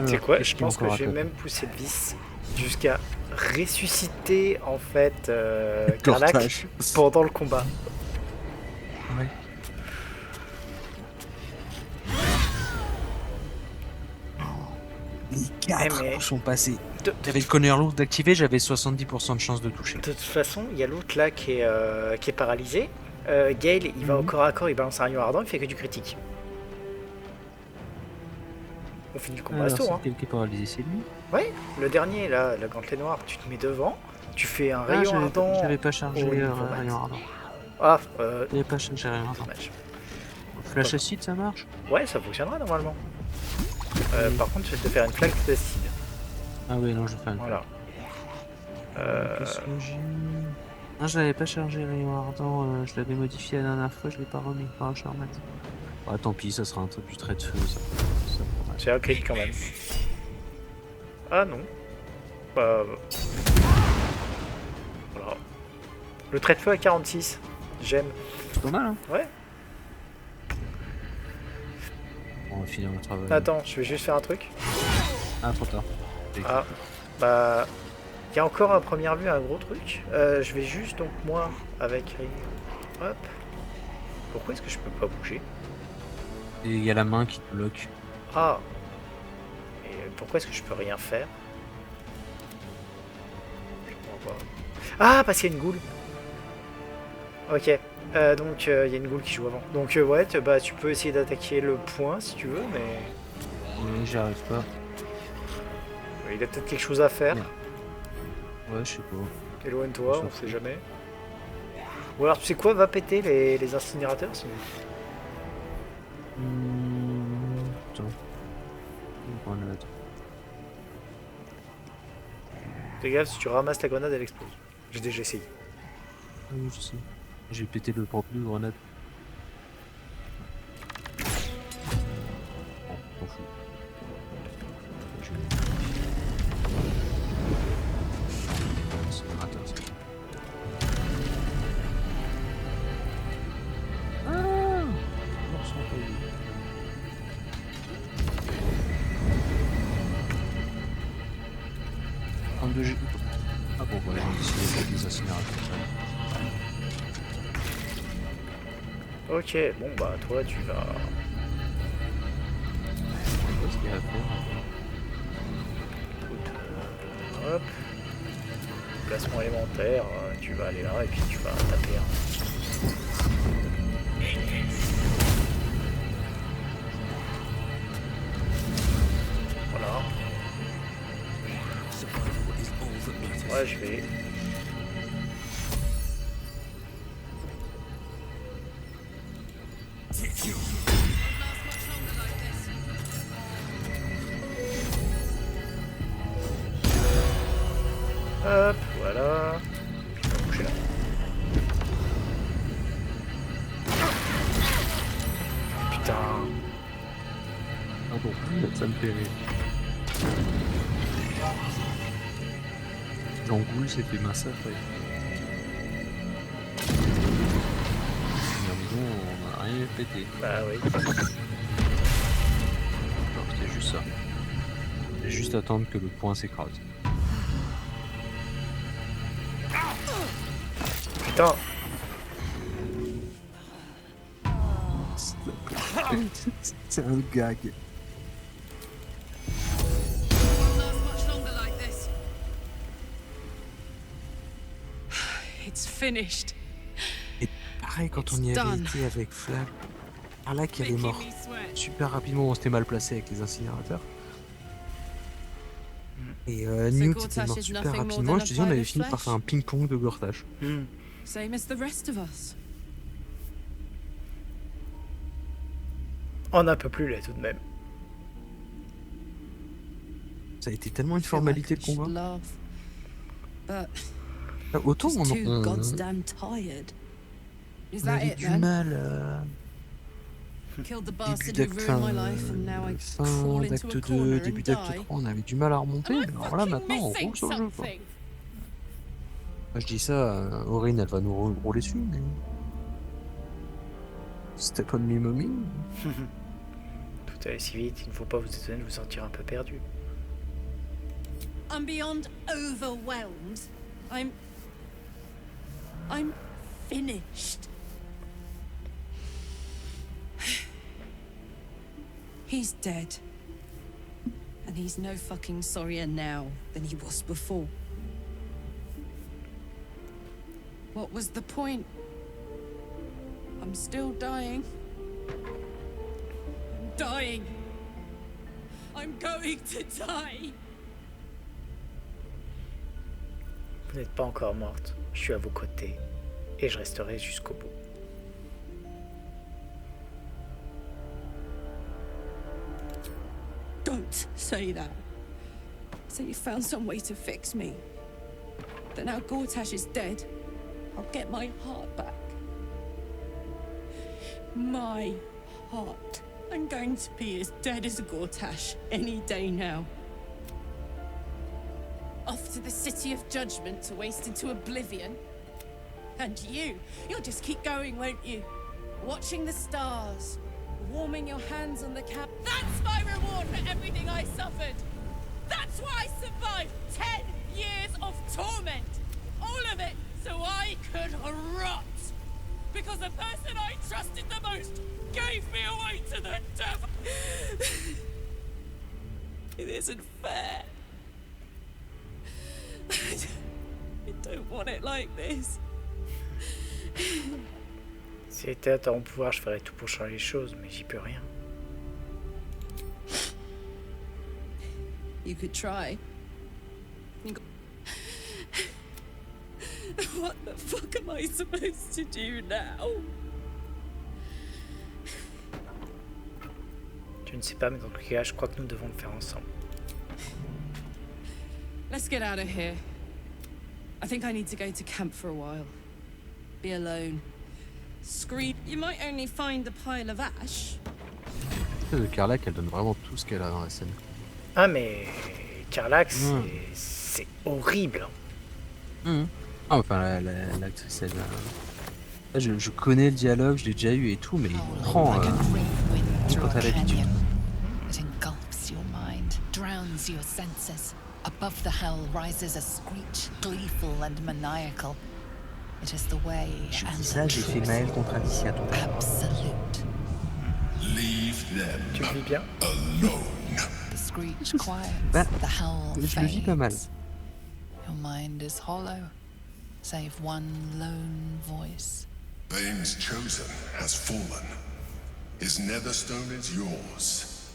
sais quoi, qu'est-ce je qu'il y a pense que encore à j'ai taper même poussé le vis jusqu'à ressusciter en fait Karlach Cortage. pendant le combat. Ouais. Les 4 mais- sont passés. De, J'avais le Connor Loop d'activer, j'avais 70% de chance de toucher. de toute façon, il y a l'autre là qui est paralysé. Gale, il va au corps à corps, il balance un rayon ardent, il fait que du critique. On finit le combat à ce Alors, tour. c'est quel qui est paralysé, c'est lui? Ouais, le dernier là, le gantelet noir, tu te mets devant, tu fais un rayon ardent. J'avais pas chargé au niveau rayon max. ardent. Ah, J'avais pas chargé rayon ardent. dommage. Flash acide, ça marche? Ouais, ça fonctionnera normalement. Par contre, je vais te faire une flaque d'acide. Ah oui, non, je vais faire une Voilà. Qu'est-ce que j'ai mis? Non, je l'avais pas chargé rayon ardent, je l'avais modifié la dernière fois, je l'ai pas remis. Ah, je vais remettre. Ah, tant pis, ça sera un truc du trait de feu, ça. C'est un crit quand même. Ah non. Bah. Voilà. Le trait de feu à 46. J'aime. C'est pas mal, hein? Ouais. Bon, on va finir le travail. Attends, je vais juste faire un truc. Ah, trop tard. Ah. Bah. Il y a encore à première vue un gros truc. Je vais juste donc moi avec. Hop. Pourquoi est-ce que je peux pas bouger? Et il y a la main qui te bloque. Ah. Et pourquoi est-ce que je peux rien faire? Je comprends pas. Ah, parce qu'il y a une goule. Ok. Donc il y a une goule qui joue avant. Donc ouais, bah tu peux essayer d'attaquer le point si tu veux, mais J'y arrive pas. il a peut-être quelque chose à faire. Merde. Ouais, je sais pas. Éloigne-toi, On on s'en sait fout. jamais. Ou alors tu sais quoi, va péter les incinérateurs sinon. Attends. Une grenade. Fais gaffe, si tu ramasses la grenade, elle explose. J'ai déjà essayé. Ah oui, je sais. J'ai pété le propre de grenade. Bon, t'en fous. Incinérateur, ça. bon, voilà, ils ont décidé avec les incinérateurs. Ok, bon bah toi tu vas... Qu'est-ce qu'il y a à faire? Écoute, hop. Placement élémentaire, tu vas aller là et puis tu vas taper. Voilà. Ouais, je vais. Hop, voilà. Je vais bouger là. Putain. Ah bon, ça me fait rire. L'angoule s'est fait massacrer. Mais bon, on a rien pété. Bah oui. Non, c'était juste ça. J'ai juste attendre que le point s'écrase. Putain. C'est un gag. Won't last much longer like this. It's finished. Et pareil quand on y It's avait done. été avec Flag. Par là qui avait mort Making me sweat. super rapidement, on s'était mal placé avec les incinérateurs. Et So Newt était Gortash mort is super nothing more rapidement. than Je a te dis, on pile avait of fini par flesh? faire un ping-pong de Gortash. Same as the rest of us. On n'en peut plus là tout de même. Ça a été tellement une I feel like formalité I de should combat. laugh, but Ah, autant just on, too on- goddamn tired. Is on that avait it du then? mal Killed the début bastard who d'acte ruined my life, and now I fin crawl into d'acte a 2, corner début and d'acte die. 3, on avait du mal à remonter. Am I Mais alors là fucking maintenant on missing roule sur le jeu quoi. something? Moi, je dis ça, Aurine elle va nous rouler dessus, mais... C'était pas de mimomie. Tout allait si vite, il ne faut pas vous étonner de vous sentir un peu perdu. I'm beyond overwhelmed. I'm finished. He's dead. And he's no fucking sorrier now than he was before. What was the point? I'm still dying. I'm dying. I'm going to die. Vous n'êtes pas encore morte, je suis à vos côtés et je resterai jusqu'au bout. Don't say that. So you found some way to fix me. That now Gortash is dead, I'll get my heart back. My heart. I'm going to be as dead as Gortash any day now. Off to the City of Judgment to waste into oblivion. And you'll just keep going, won't you? Watching the stars, warming your hands on the cap. That's my reward for everything I suffered. That's why I survived 10 years of torment. All of it so I could rot. Because the person I trusted the most gave me away to the devil. It isn't fair. I don't want it like this. Si c'était à mon pouvoir, je ferais tout pour changer les choses, mais j'y peux rien. You could try. What the fuck am I supposed to do now? Je ne sais pas, mais dans tous les cas, je crois que nous devons le faire ensemble. Let's get out of here. I think I need to go to camp for a while. Be alone. Scream. You might only find a pile of ash. De Karlach, elle donne vraiment tout ce qu'elle a dans la scène. Ah mais Karlach, c'est horrible. Ah, enfin, l'actrice, elle a... Là, je connais le dialogue, je l'ai déjà eu et tout, mais il prend... Like a great wind through quand a t'as l'habitude. canyon. It engulfs your mind, drowns your senses, Above the hell rises a screech, gleeful and maniacal. It is the way Je and dis ça, the j'ai fait truth. Maël contre Alicia tout à l'heure. Absolute. Leave them Tu le vis bien? alone. The screech quiets, Bah, the howl je le vis pas mal. fades. Your mind is hollow, save one lone voice. Bane's chosen has fallen. His netherstone is yours.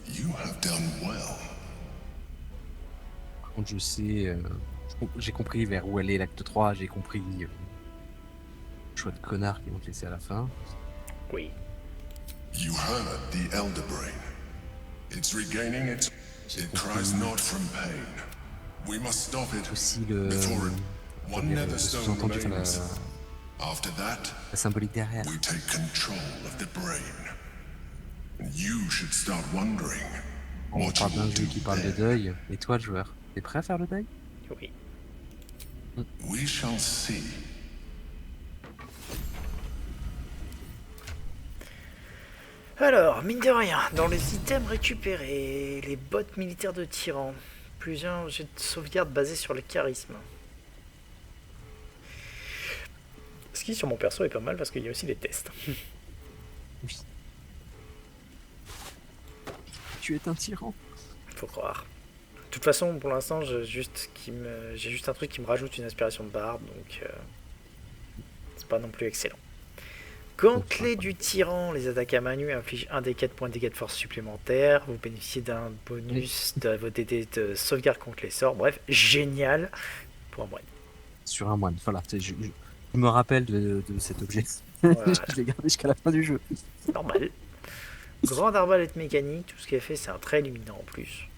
You have done well. Par contre, je sais, j'ai compris vers où aller l'acte 3, j'ai compris le choix de connard qu'ils vont te laisser à la fin. Oui. You heard the Elder Brain. It's regaining its... It cries not from pain. We must stop it Aussi le, before it... One le netherstone sous-entendu, enfin, remains. After that, la symbolique derrière. we take control of the brain. And you should start wondering On what you parle d'un will jeu do qui parle de then. deuil. Et toi, le joueur, t'es prêt à faire le deuil? Oui. We shall see. Alors, mine de rien, dans les items récupérés, les bottes militaires de tyran, plusieurs jets de sauvegarde basés sur le charisme. Ce qui sur mon perso est pas mal parce qu'il y a aussi des tests. Oui. Tu es un tyran. Faut croire. De toute façon, pour l'instant, j'ai juste un truc qui me rajoute une inspiration de barbe, donc c'est pas non plus excellent. Gantelet du tyran, les attaques à main nue infligent 1 des 4 points de dégâts de force supplémentaires. Vous bénéficiez d'un bonus de votre DD de sauvegarde contre les sorts. Bref, génial pour un moine. Sur un moine. Voilà, je me rappelle de cet objet. Voilà. Je l'ai gardé jusqu'à la fin du jeu. Normal. Grande arbalète mécanique, tout ce qu'elle fait, c'est un trait illuminant en plus.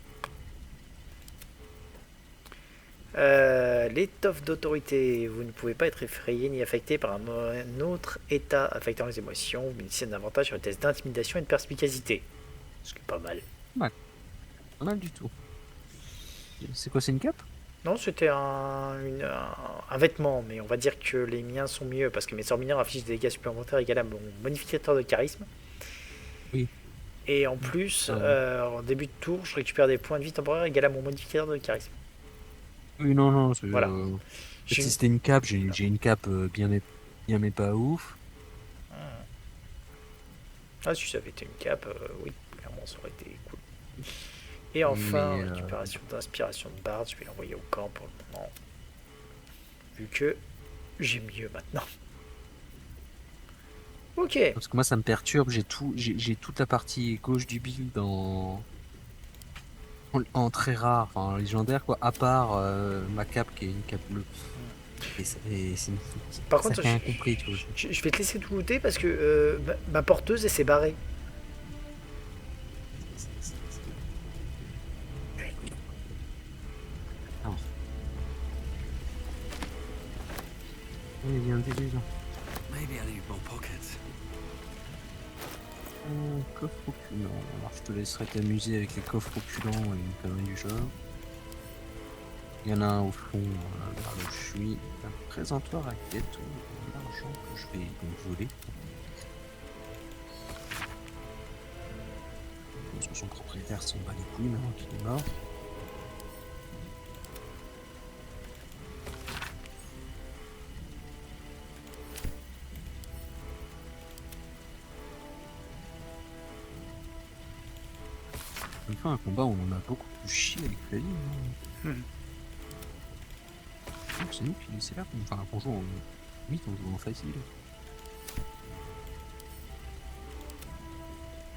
L'étoffe d'autorité, vous ne pouvez pas être effrayé ni affecté par un autre état affectant les émotions. Vous bénéficiez d'un avantage sur les tests d'intimidation et de perspicacité. Ce qui est pas mal. Pas mal du tout. C'est quoi, c'est une cape? Non, c'était un vêtement, mais on va dire que les miens sont mieux parce que mes sorts mineurs affichent des dégâts supplémentaires égal à mon modificateur de charisme. Oui. Et en plus, en début de tour, je récupère des points de vie temporaires égal à mon modificateur de charisme. Oui, non, c'est... Voilà. Si c'était une cape, j'ai une cape bien mais pas ouf. Ah, si ça avait été une cape, oui, clairement ça aurait été cool. Et enfin, Mais, récupération d'inspiration de Bard, je vais l'envoyer au camp pour le moment. Vu que j'ai mieux maintenant. Ok. Parce que moi ça me perturbe, j'ai toute la partie gauche du build en très rare, enfin légendaire quoi, à part ma cape qui est une cape bleue. Et c'est Par ça contre, qui est incompris, tu vois. je vais te laisser tout looter parce que ma porteuse elle s'est barrée. Il y a un délai là. Maybe I need more pockets. Coffre opulent. Alors je te laisserai t'amuser avec les coffres opulents et une connerie du genre. Il y en a un au fond, vers là où je suis. Un présentoir à quête l'argent que je vais donc voler. Parce que son propriétaire s'en bat les couilles maintenant qu'il est mort. Une fois un combat où on en a beaucoup plus chié avec Flavie. C'est nous qui c'est là qu'on joue en 8, on joue en facile.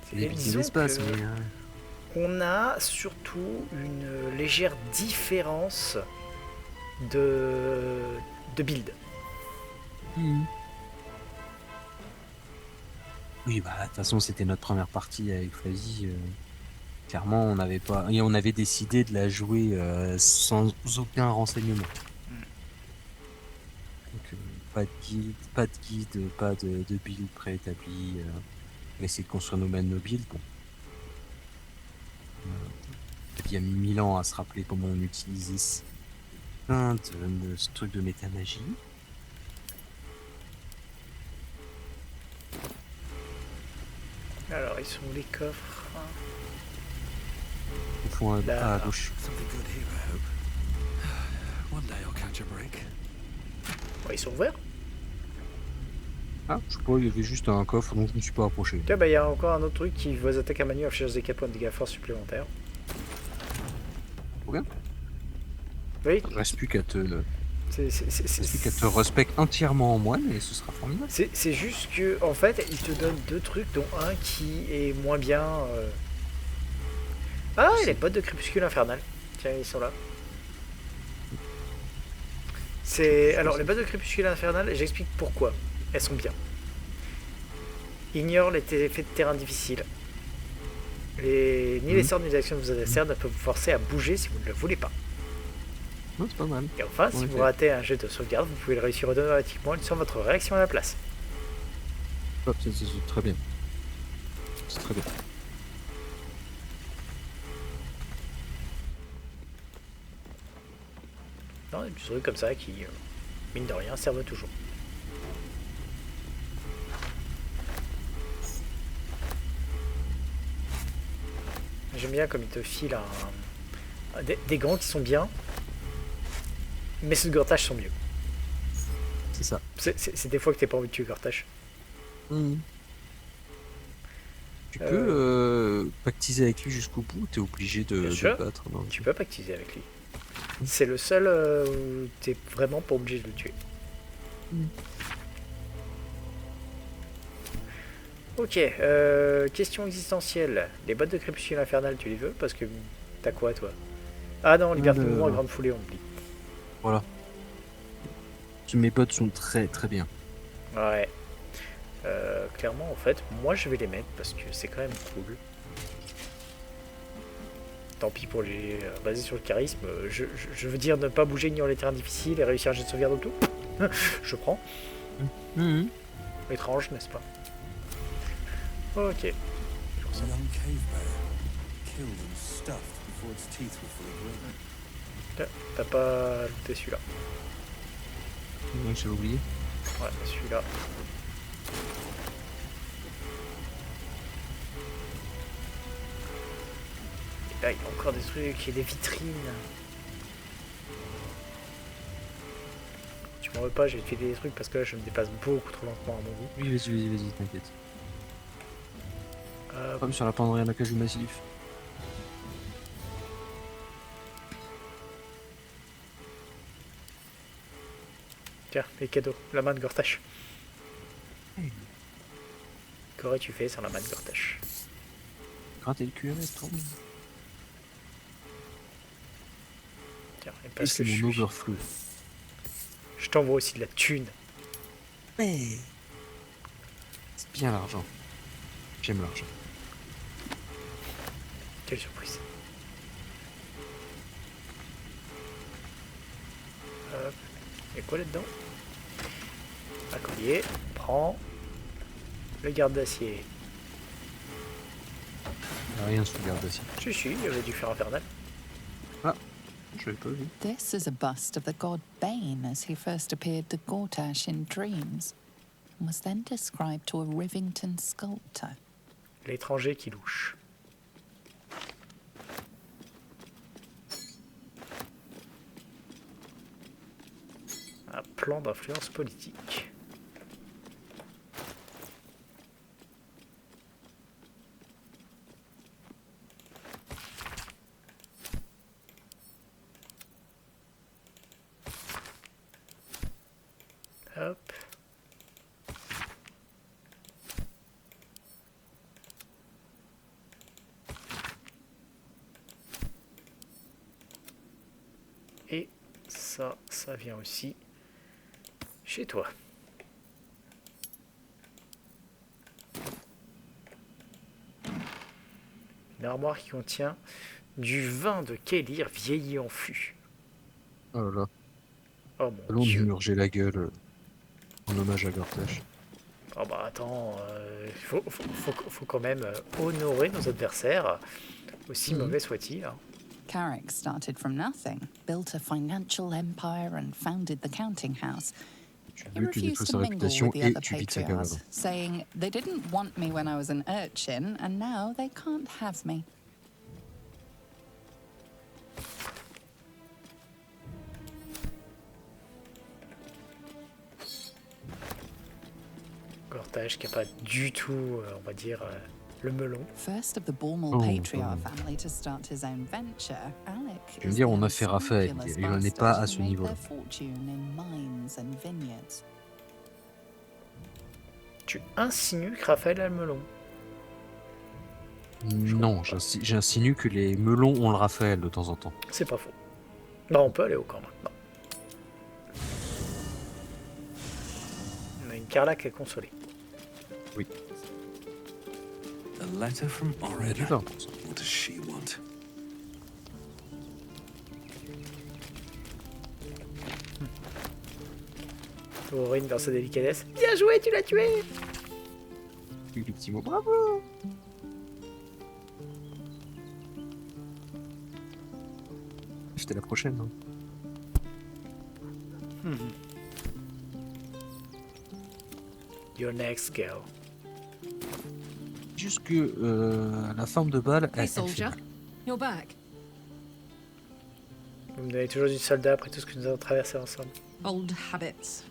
C'est des disons l'espace, que mais on a surtout une légère différence de build. Oui, bah de toute façon c'était notre première partie avec Flavie. Clairement, on n'avait pas, et on avait décidé de la jouer sans aucun renseignement. Donc, pas de guide, pas de build préétabli. On va essayer de construire nous-mêmes nos builds. Bon. Il y a 1000 ans à se rappeler comment on utilisait plein de ce truc de métamagie. Alors, ils sont où les coffres? Au fond, à gauche. Something good here, I hope. One day I'll catch a break. Ouais, ils sont ouverts. Ah, je sais pas, il y avait juste un coffre, donc je me suis pas approché. Tiens, bah il y a encore un autre truc qui vos attaques à manu affichent des 4 points de dégâts force supplémentaires. Trop bien. Oui, Il reste plus qu'à te, c'est respect entièrement en moine et ce sera formidable. c'est juste que, en fait, il te donne 2 trucs, dont un qui est moins bien. Ah, et les bottes de crépuscule infernal. Tiens, ils sont là. Alors, les bottes de crépuscule infernal, j'explique pourquoi. Elles sont bien. Ignore les effets de terrain difficiles. Ni les sorts ni les actions de vos adversaires ne peuvent vous forcer à bouger si vous ne le voulez pas. Non, c'est pas mal. Et enfin, si vous ratez un jet de sauvegarde, vous pouvez le réussir automatiquement sur votre réaction à la place. Hop, c'est très bien. C'est très bien. Non, des petits trucs comme ça qui, mine de rien, servent toujours. J'aime bien comme il te file des gants qui sont bien, mais ceux de Gortache sont mieux. C'est ça. C'est des fois que t'as pas envie de tuer Gortache. Tu peux pactiser avec lui jusqu'au bout, t'es obligé de le battre. Non, tu peux pactiser avec lui. C'est le seul où t'es vraiment pas obligé de le tuer. Ok, question existentielle. Les bottes de crépuscule infernal, tu les veux? Parce que t'as quoi, toi? Ah non, liberté de mouvement et grande foulée, on oublie. Voilà. Mes bottes sont très très bien. Ouais. Clairement, en fait, moi je vais les mettre parce que c'est quand même cool. Tant pis pour les basés sur le charisme. Je veux dire ne pas bouger, ignorer les terrains difficiles et réussir un jet de sauvegarde au tout. Je prends. Étrange, n'est-ce pas? Ok. A young cave bear, killed and stuffed before its teeth were fully grown. T'as pas looté celui-là. Non, j'ai oublié. Ouais, celui-là. Et là, il y a encore des trucs et des vitrines. Tu m'en veux pas, j'ai fait des trucs parce que là, je me dépasse beaucoup trop lentement à mon goût. Oui, vas-y, t'inquiète. Comme sur la penderie à la cage du massif. Tiens, les cadeaux, la main de Gortache. Qu'aurais-tu fait sans la main de Gortache? Gratter le cul avec, trop bien. Tiens, et Et parce c'est que mon overflow. je t'envoie aussi de la thune. Ouais. C'est bien l'argent. J'aime l'argent. Quelle surprise. Hop. Il y a quoi là-dedans? Un collier. Prends. Le garde d'acier. Il n'y a rien sous le garde d'acier. Si, il y avait du fer infernal. Ah, je l'avais pas vu. This is a bust of the god Bane as he first appeared to Gortash in dreams, and was then described to a Rivington sculptor. L'étranger qui louche. Un plan d'influence politique. Hop. Et ça vient aussi chez toi. Une armoire qui contient du vin de Kélir vieilli en fût. Oh là là. Oh mon Allons dieu. lui murger la gueule en hommage à Gortache. Oh bah attends, faut quand même honorer nos adversaires, aussi mauvais soient-ils. Hein. Carrick started from nothing, built a financial empire and founded the counting house. He refused to mingle with the other patriarchs, saying they didn't want me when I was an urchin, and now they can't have me. Gortache qui a pas du tout, on va dire, le melon. First of the Bormal Oh, patriarch oh. family to start his own venture, Alec Je veux is dire, the on a fait Raphaël, unscrupulous il en est pas bastard à who ce made niveau-là. their fortune in mines and vineyards. Tu insinues que Raphaël a le melon. Non, j'insinue que les melons ont le Raphaël de temps en temps. C'est pas faux. Bah, on peut aller au camp maintenant. On a une Carlac à consoler. Oui. A letter from Du Orida. vin. What does she want? Aurine dans sa délicatesse. Bien joué, tu l'as tué. Les petits mots, bravo. C'était la prochaine. Hein. Your next girl. Juste que la forme de balle, Hey, soldier. You're back. Vous me donnez toujours du soldat après tout ce que nous avons traversé ensemble. Old habits.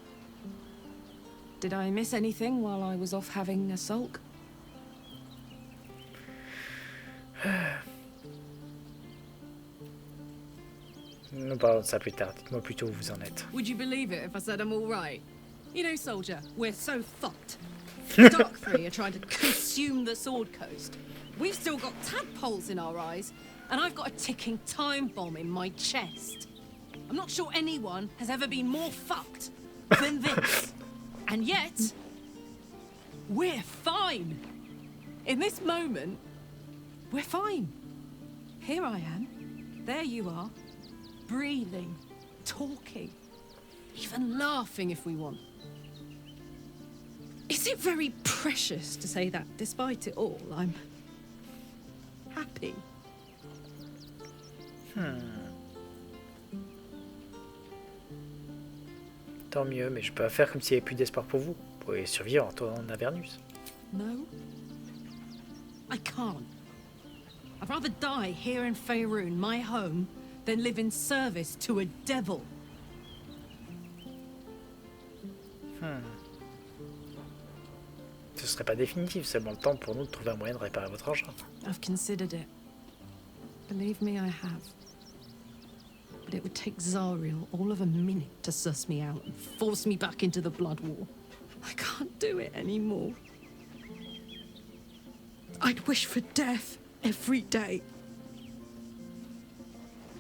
Did I miss anything while I was off having a sulk? Nous parlons de ça plus tard. Dites-moi plutôt où vous en êtes. Would you believe it if I said I'm all right? You know, soldier, we're so fucked. The Dark Three are trying to consume the Sword Coast. We've still got tadpoles in our eyes, and I've got a ticking time bomb in my chest. I'm not sure anyone has ever been more fucked than this. And yet, we're fine. In this moment, we're fine. Here I am. There you are. Breathing, talking, even laughing if we want. Is it very precious to say that despite it all, I'm happy? Tant mieux, mais je peux pas faire comme s'il n'y avait plus d'espoir pour vous. Vous pouvez survivre en tournant en Avernus. No? I can't. I'd rather die here in Faerun, my home, than live in service to a devil. Ce serait pas définitif, seulement le temps pour nous de trouver un moyen de réparer votre engin. I've considered it. Believe me, I have. But it would take Zariel all of a minute to suss me out and force me back into the Blood War. I can't do it anymore. I'd wish for death every day.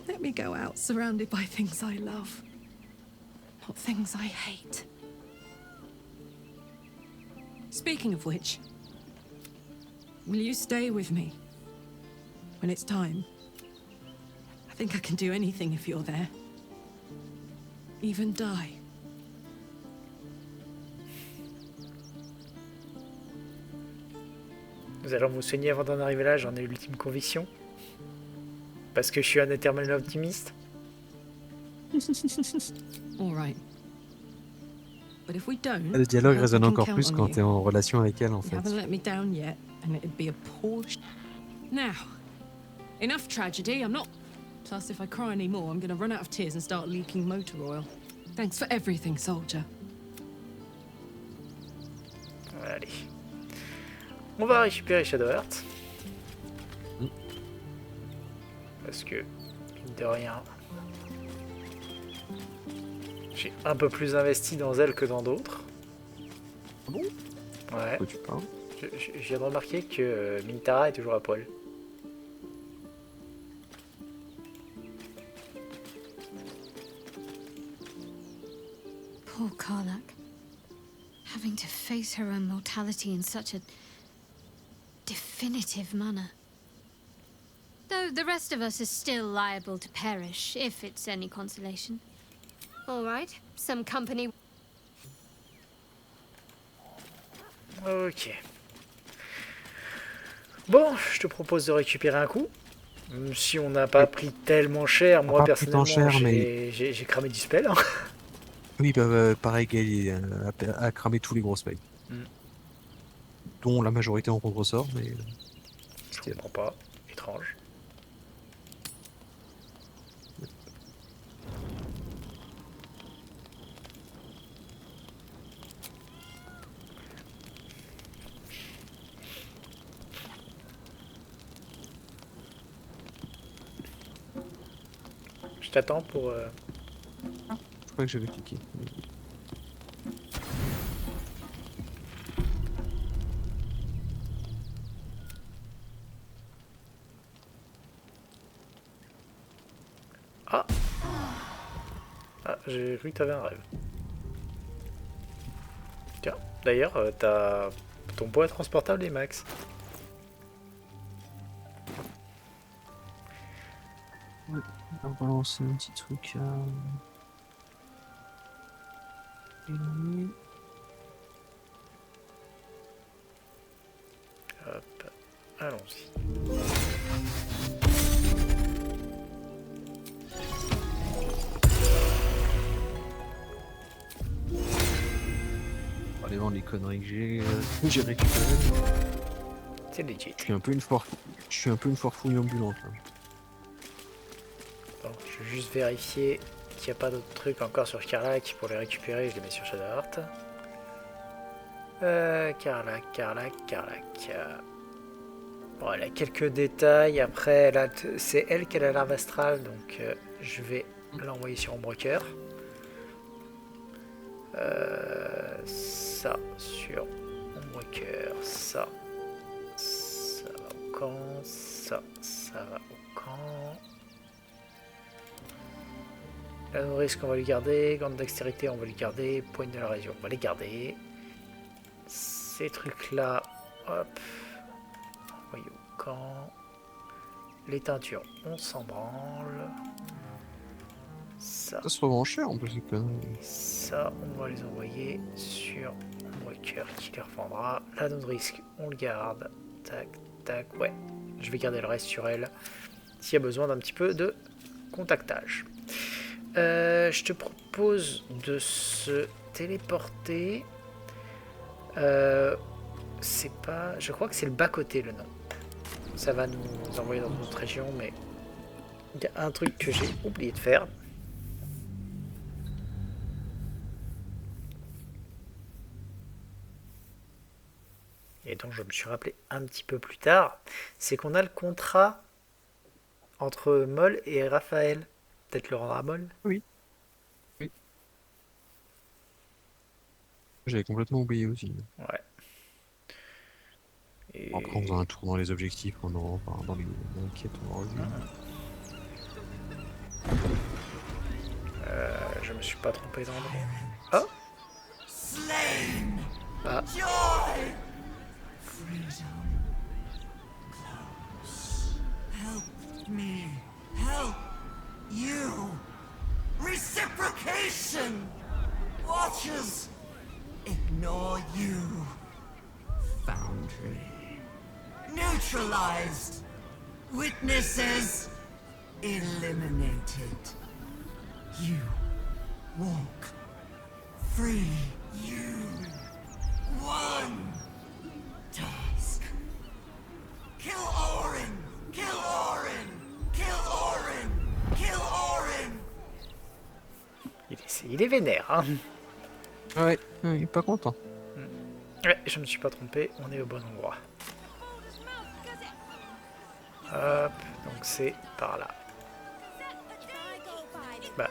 Let me go out surrounded by things I love, not things I hate. Speaking of which, will you stay with me when it's time? I think I can do anything if you're there. Even die. Nous allons vous soigner avant d'en arriver là, j'en ai eu l'ultime conviction. Parce que je suis un éternel optimiste. All right. But if we don't, Le dialogue I hope résonne we can encore count plus on quand you. t'es en relation avec elle en You fait. haven't let me down yet, and it'd be a poor Now, enough tragedy, I'm not... Plus, if I cry anymore, I'm gonna run out of tears and start leaking motor oil. Thanks for everything, soldier. Allez. On va récupérer Shadowheart. Parce que, mine de rien, j'ai un peu plus investi dans elle que dans d'autres. Ah bon? Ouais. De quoi tu parles? Je viens de remarquer que Mintara est toujours à poil. Poor Karlak. Having to face her own mortality in such a definitive manner. Though the rest of us is still liable to perish, if it's any consolation. All right, some company. Ok. Bon, je te propose de récupérer un coup. Même si on n'a pas pris tellement cher, moi pas pris tant personnellement, cher, mais- j'ai cramé du spell. Hein. Oui, pareil, Gaël a cramé tous les gros spells. Dont la majorité en contre-sort, mais... Je comprends pas. Étrange. t'attends pour... Je crois que j'avais cliqué. Ah, j'ai cru que t'avais un rêve. Tiens, d'ailleurs, t'as... Ton poids transportable est max. Ouais, on va lancer un petit truc. Hop, allons-y. Allez vendre les conneries que j'ai récupérées. C'est legit. Je suis un peu une foire-fouille ambulante. Là. Bon, je vais juste vérifier qu'il n'y a pas d'autres trucs encore sur Karlach pour les récupérer. Je les mets sur Shadowheart. Karlach. Bon, elle a quelques détails. Après, c'est elle qui a la larve astrale, donc je vais l'envoyer sur Ombrecoeur. Ça sur Ombrecoeur, ça va au camp, ça va au camp. La nourrice qu'on va lui garder, grande dextérité on va lui garder, poigne de la région on va les garder. Ces trucs là, hop, envoyé au camp. Les teintures, on s'en branle. Ça se revend cher en plus les conneries. Ça, on va les envoyer sur Ombrecoeur qui les revendra. La nourrice, on le garde. Tac, tac, ouais. Je vais garder le reste sur elle. S'il y a besoin d'un petit peu de contactage. Je te propose de se téléporter. C'est pas... Je crois que c'est le bas-côté le nom. Ça va nous envoyer dans une autre région, mais... Il y a un truc que j'ai oublié de faire. Et donc je me suis rappelé un petit peu plus tard, c'est qu'on a le contrat entre Moll et Raphaël. Peut-être le rendre à Moll? Oui. J'avais complètement oublié aussi. Ouais. Et... Après, en faisant un tour dans les objectifs, dans les quêtes, on revient. Je me suis pas trompé d'endroit. Oh! Ah. Help me. Help you. Reciprocation. Watchers ignore you. Foundry neutralized. Witnesses eliminated. You walk free. You won. Task. Kill Orin! Kill Orin! Kill Orin! Kill Orin! Il est vénère, hein. Ouais, il est pas content. Ouais, je me suis pas trompé, on est au bon endroit. Hop, donc c'est par là. Bah.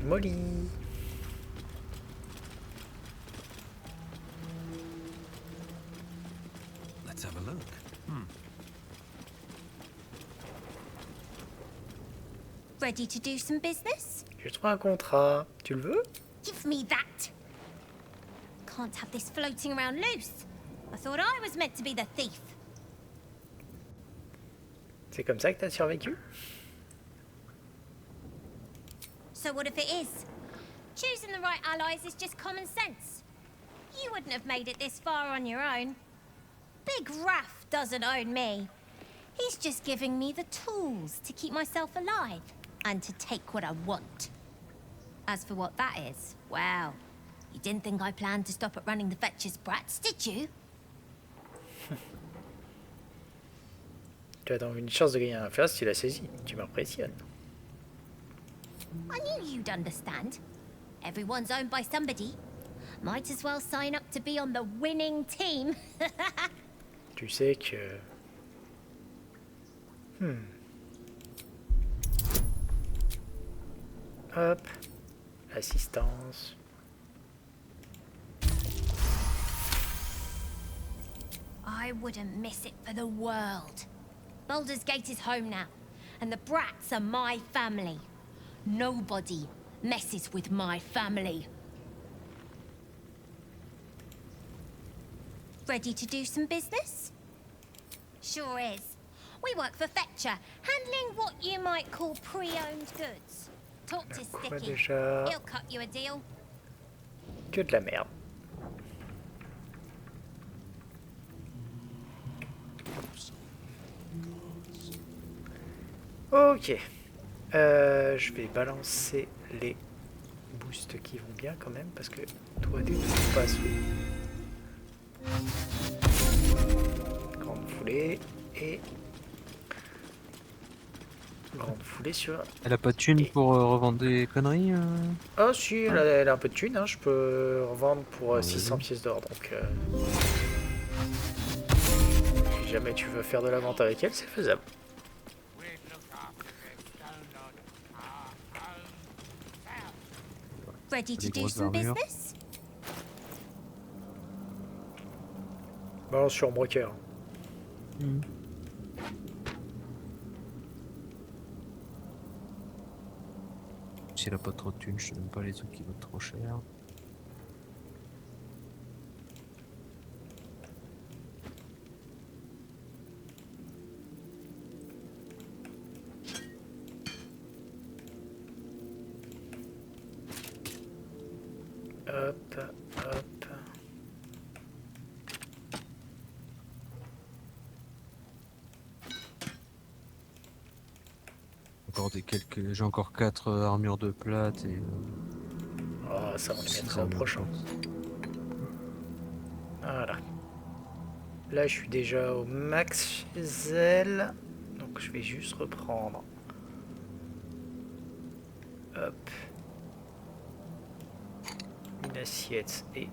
Molly. Let's have a look. Ready to do some business? J'ai trouvé un contrat. Tu le veux? Give me that. Can't have this floating around loose. I thought I was meant to be the thief. C'est comme ça que t'as survécu? So what if it is? Choosing the right allies is just common sense. You wouldn't have made it this far on your own. Big Raph doesn't own me. He's just giving me the tools to keep myself alive and to take what I want. As for what that is, well, you didn't think I planned to stop at running the Fetcher's brats, did you? Tu as donc une chance de gagner un affaire si tu l'as saisi. Tu m'impressionnes. I knew you'd understand. Everyone's owned by somebody. Might as well sign up to be on the winning team. Tu sais que... Hop. Assistance. I wouldn't miss it for the world. Baldur's Gate is home now, and the brats are my family. Nobody messes with my family. Ready to do some business? Sure is. We work for Fetcher, handling what you might call pre-owned goods. Talk to Quoi Sticky. déjà? He'll cut you a deal. Que de la merde. Ok. Je vais balancer les boosts qui vont bien quand même parce que toi tu ne pas oui. Grande foulée et grande foulée sur... Elle a pas de thune pour revendre des conneries Ah si, elle a un peu de thune, hein. Je peux revendre pour 600 pièces d'or, donc... Si jamais tu veux faire de la vente avec elle, c'est faisable. Ready to Des do grosses some armures. business? Balance sur broker. Si elle a pas trop de thunes, je sais même pas les trucs qui valent trop cher. Hop, hop. Encore des quelques. J'ai encore 4 armures de plate et. Oh, ça on les six mettra au armures prochain. de plate. Voilà. Là, je suis déjà au max chez elle. Donc, je vais juste reprendre. Hop. Une assiette et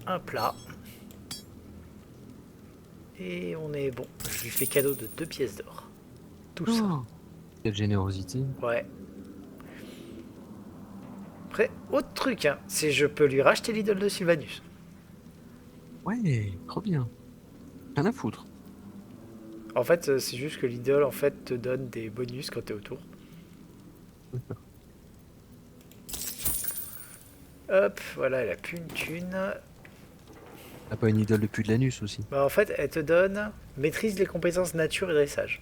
un plat. Et on est bon. Je lui fais cadeau de 2 pièces d'or. Tout ça. Oh, quelle générosité. Ouais. Après, autre truc, hein, c'est je peux lui racheter l'idole de Sylvanus. Ouais, trop bien. Rien à foutre. En fait, c'est juste que l'idole en fait te donne des bonus quand t'es autour. Hop, voilà, elle a plus une thune. T'as pas une idole depuis de l'anus aussi. Bah en fait, elle te donne maîtrise les compétences nature et dressage.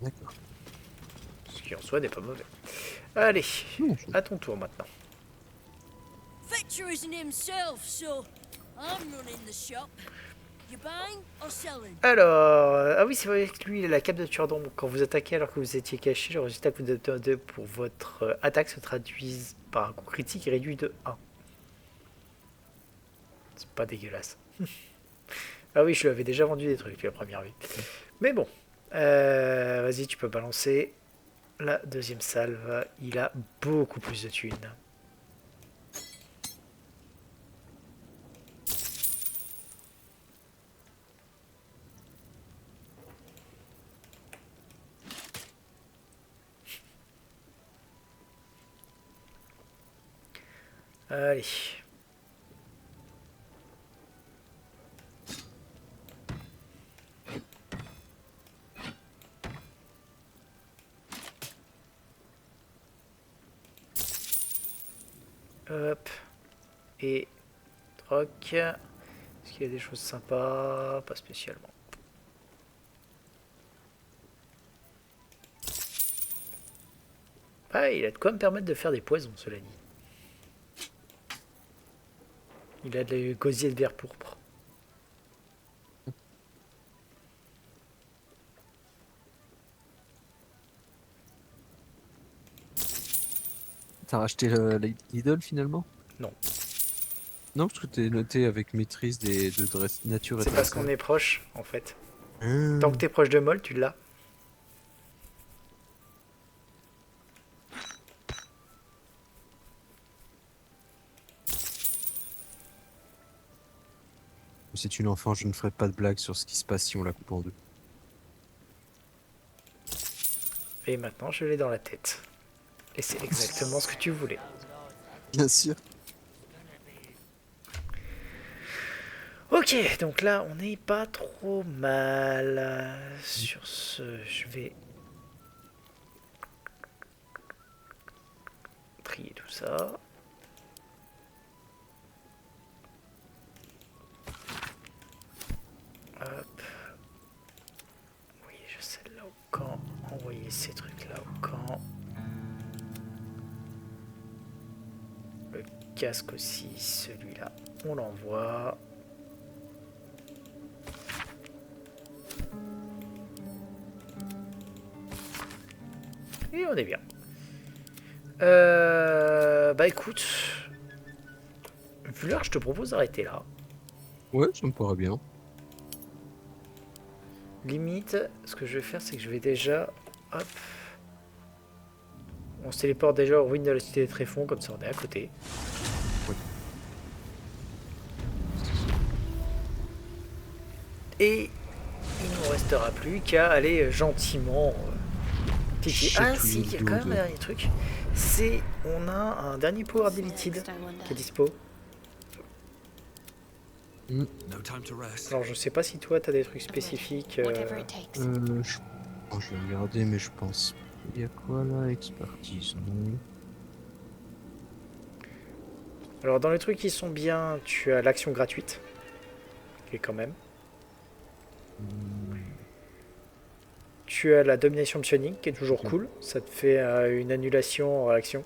D'accord. Ce qui en soi n'est pas mauvais. Allez, à ton tour maintenant. Fetcher isn't himself, so I'm running the shop. You buying or selling? Alors, ah oui, c'est vrai que lui, il a la cape de tueur d'ombre. Quand vous attaquez alors que vous étiez caché, le résultat que vous obtenez pour votre attaque se traduise par un coup critique réduit de 1. C'est pas dégueulasse. Ah oui, je lui avais déjà vendu des trucs la première vue. Mais bon, vas-y, tu peux balancer la deuxième salve. Il a beaucoup plus de thunes. Allez. Hop. Et troc. Est-ce qu'il y a des choses sympas? Pas spécialement. Ah, il a de quoi me permettre de faire des poisons, cela dit. Il a de la gosier de verre pourpre. T'as racheté l'idole finalement? Non. Non, parce que t'es noté avec maîtrise de nature et C'est parce dressage. qu'on est proche, en fait. Tant que t'es proche de Moll, tu l'as. C'est une enfant, je ne ferai pas de blague sur ce qui se passe si on la coupe en deux. Et maintenant, je l'ai dans la tête. Et c'est exactement ce que tu voulais. Bien sûr. Ok, donc là, on n'est pas trop mal. Sur ce, je vais trier tout ça. Hop. Envoyer celle-là au camp. Envoyer ces trucs-là au camp. Le casque aussi, celui-là, on l'envoie. Et on est bien. Bah écoute, vu l'heure, je te propose d'arrêter là. Ouais, ça me paraît bien. Limite, ce que je vais faire, c'est que je vais déjà... Hop. On se téléporte déjà aux ruines de la cité des tréfonds, comme ça on est à côté. Ouais. Et il ne nous restera plus qu'à aller gentiment... tiki. Ah si, il y a quand même un dernier truc. C'est... On a un dernier pouvoir des liquides qui est dispo. Alors je sais pas si toi t'as des trucs spécifiques. Je vais regarder, mais je pense. Il y a quoi là? Expertise, non. Alors dans les trucs qui sont bien, tu as l'action gratuite. Qui est quand même. Tu as la domination psionique qui est toujours cool. Ça te fait une annulation en réaction.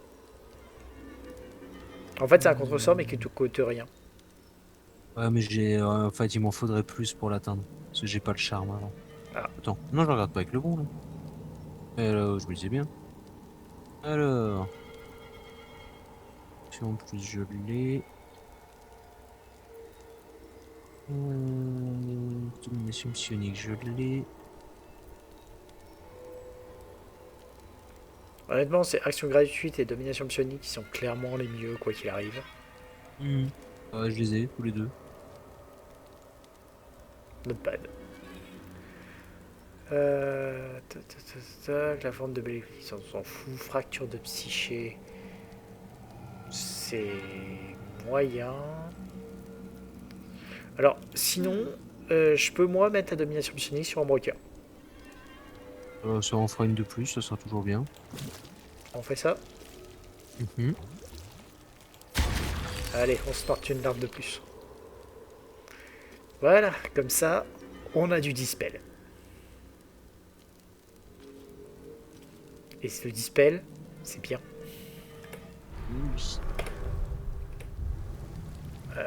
En fait c'est un contre-sort mais qui te coûte rien. Ouais, mais j'ai. En fait, il m'en faudrait plus pour l'atteindre. Parce que j'ai pas le charme avant. Ah. Attends, non, je regarde pas avec le bon là. Et là, je me disais bien. Alors. Si en plus je l'ai. Domination psionique, je l'ai. Honnêtement, c'est action gratuite et domination psionique qui sont clairement les mieux, quoi qu'il arrive. Ouais, je les ai, tous les deux. Not bad. La forme de bénéfice, on s'en fout. Fracture de psyché, c'est moyen. Alors, sinon, je peux moi mettre la domination psionique sur un broker. Ça en fera une de plus, ça sera toujours bien. On fait ça. Allez, on se porte une larve de plus. Voilà, comme ça, on a du dispel. Et le dispel, c'est bien. Oui.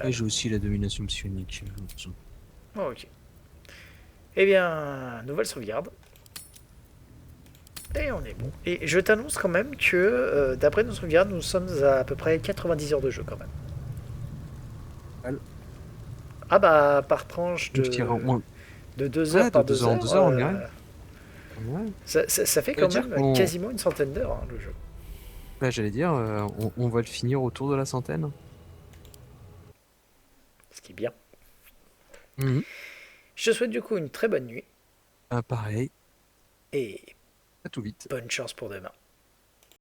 Et j'ai aussi la domination psionique. Oh, ok. Eh bien, nouvelle sauvegarde. Et on est bon. Et je t'annonce quand même que, d'après nos sauvegardes, nous sommes à peu près 90 heures de jeu quand même. Ah bah, par tranche de 2 heures par 2 heures, on y arrive. Ouais. Ça fait quand même quasiment une centaine d'heures, hein, le jeu. Bah, j'allais dire, on va le finir autour de la centaine. Ce qui est bien. Je te souhaite du coup une très bonne nuit. Pareil. Et à tout vite. Bonne chance pour demain.